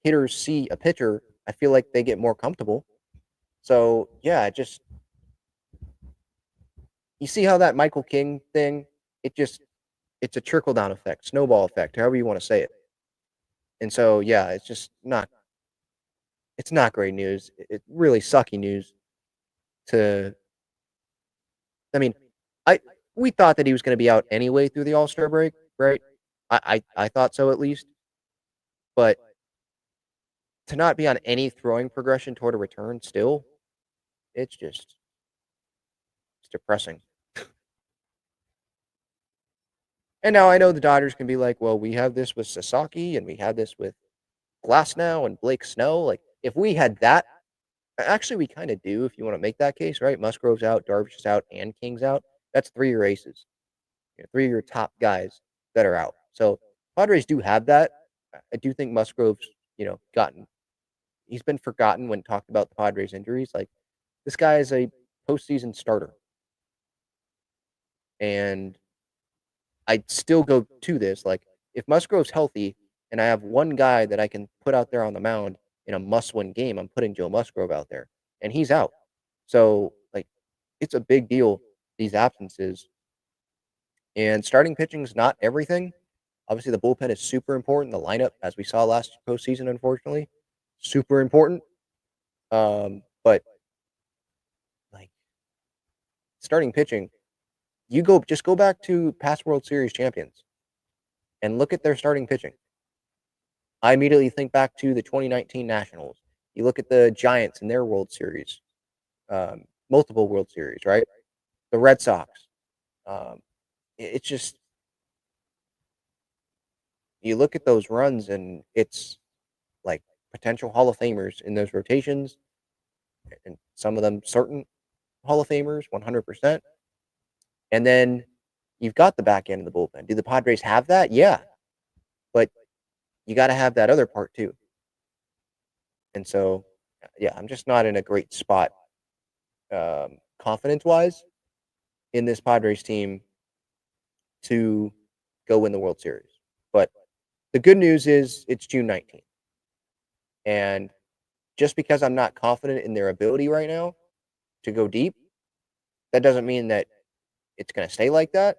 hitters see a pitcher, I feel like they get more comfortable. So, yeah, you see how that Michael King thing, it's a trickle-down effect, snowball effect, however you want to say it. And so, yeah, it's not great news. It's really sucky news we thought that he was going to be out anyway through the All-Star break, right? I thought so at least. But to not be on any throwing progression toward a return still, it's depressing. And now I know the Dodgers can be like, well, we have this with Sasaki and we have this with Glasnow and Blake Snow. Like, if we had that, Actually, we kind of do if you want to make that case, right? Musgrove's out, Darvish is out, and King's out. That's 3 of your aces. 3 of your top guys that are out. So Padres do have that. I do think Musgrove's, he's been forgotten when talked about the Padres injuries. Like, this guy is a postseason starter. And I'd still go to this. Like, if Musgrove's healthy and I have one guy that I can put out there on the mound in a must-win game, I'm putting Joe Musgrove out there. And he's out. So, like, it's a big deal, these absences. And starting pitching is not everything. Obviously, the bullpen is super important. The lineup, as we saw last postseason, unfortunately, super important. But like, starting pitching, just go back to past World Series champions and look at their starting pitching. I immediately think back to the 2019 Nationals. You look at the Giants in their World Series, multiple World Series, right? The Red Sox. It's just, you look at those runs and it's like potential Hall of Famers in those rotations, and some of them certain Hall of Famers, 100%. And then you've got the back end of the bullpen. Do the Padres have that? Yeah. But you got to have that other part too. And so, yeah, I'm just not in a great spot confidence-wise in this Padres team to go win the World Series. But the good news is it's June 19th. And just because I'm not confident in their ability right now to go deep, that doesn't mean that it's going to stay like that.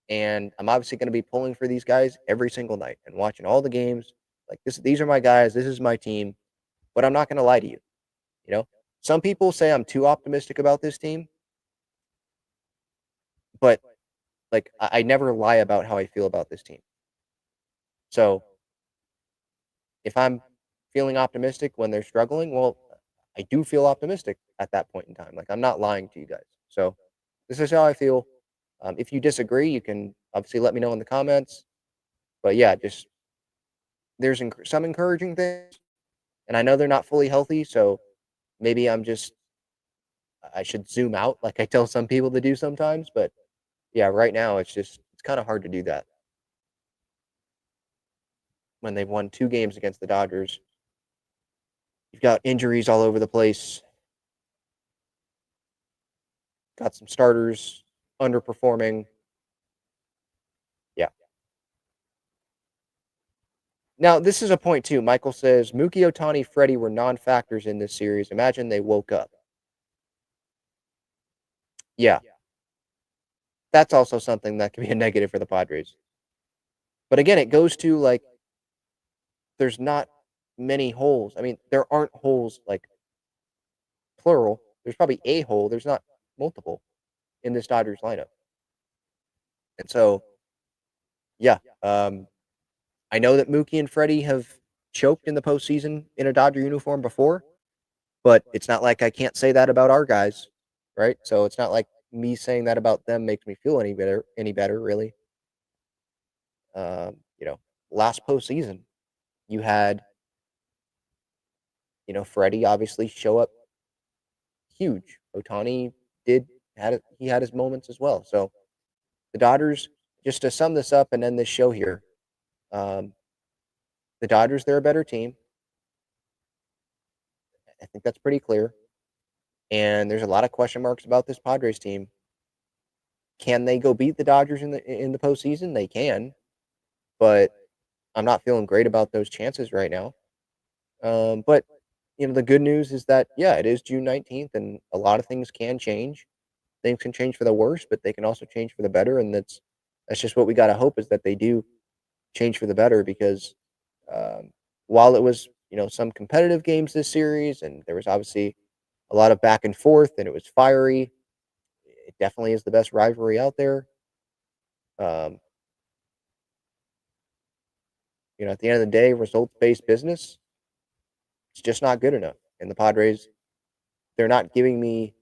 And I'm obviously going to be pulling for these guys every single night and watching all the games. Like, these are my guys. This is my team. But I'm not going to lie to you. Some people say I'm too optimistic about this team. But, like, I never lie about how I feel about this team. So if I'm feeling optimistic when they're struggling, well, I do feel optimistic at that point in time. Like, I'm not lying to you guys. So this is how I feel. If you disagree, you can obviously let me know in the comments. But yeah, just there's some encouraging things. And I know they're not fully healthy, so maybe I should zoom out like I tell some people to do sometimes. But yeah, right now it's kind of hard to do that when they've won 2 games against the Dodgers. You've got injuries all over the place. Got some starters underperforming. Yeah. Now, this is a point, too. Michael says, Mookie, Ohtani, Freddie were non-factors in this series. Imagine they woke up. Yeah. That's also something that can be a negative for the Padres. But again, it goes to, like, there's not many holes. I mean, there aren't holes, like, plural. There's probably a hole. There's not multiple in this Dodgers lineup. And so, yeah, I know that Mookie and Freddie have choked in the postseason in a Dodger uniform before, but it's not like I can't say that about our guys, right? So it's not like me saying that about them makes me feel any better, really. Last postseason, you had, Freddie obviously show up huge. Ohtani he had his moments as well. So the Dodgers, just to sum this up and end this show here, the Dodgers, they're a better team. I think that's pretty clear. And there's a lot of question marks about this Padres team. Can they go beat the Dodgers in the postseason? They can, but I'm not feeling great about those chances right now. But the good news is that, yeah, it is June 19th, and a lot of things can change. Things can change for the worse, but they can also change for the better, and that's just what we got to hope, is that they do change for the better, because while it was, some competitive games this series, and there was obviously a lot of back and forth, and it was fiery, it definitely is the best rivalry out there. At the end of the day, results-based business, it's just not good enough. And the Padres, they're not giving me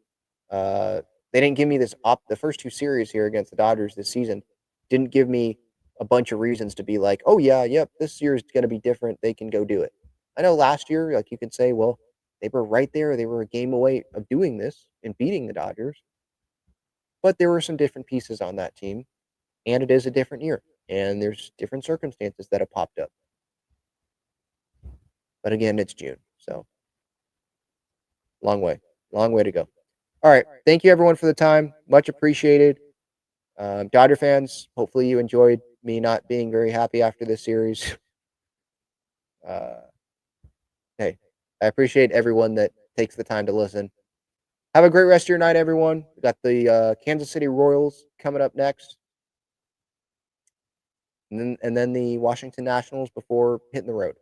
they didn't give me the first 2 series here against the Dodgers this season didn't give me a bunch of reasons to be like, oh yeah, yep, this year is going to be different. They can go do it. I know last year, like, you could say, well, They were right there. They were a game away of doing this and beating the Dodgers. But there were some different pieces on that team, and it is a different year, and there's different circumstances that have popped up. But again, it's June, so long way to go. All right, thank you everyone for the time. Much appreciated. Dodger fans, hopefully you enjoyed me not being very happy after this series. Hey, I appreciate everyone that takes the time to listen. Have a great rest of your night, everyone. We got the Kansas City Royals coming up next, and then the Washington Nationals before hitting the road.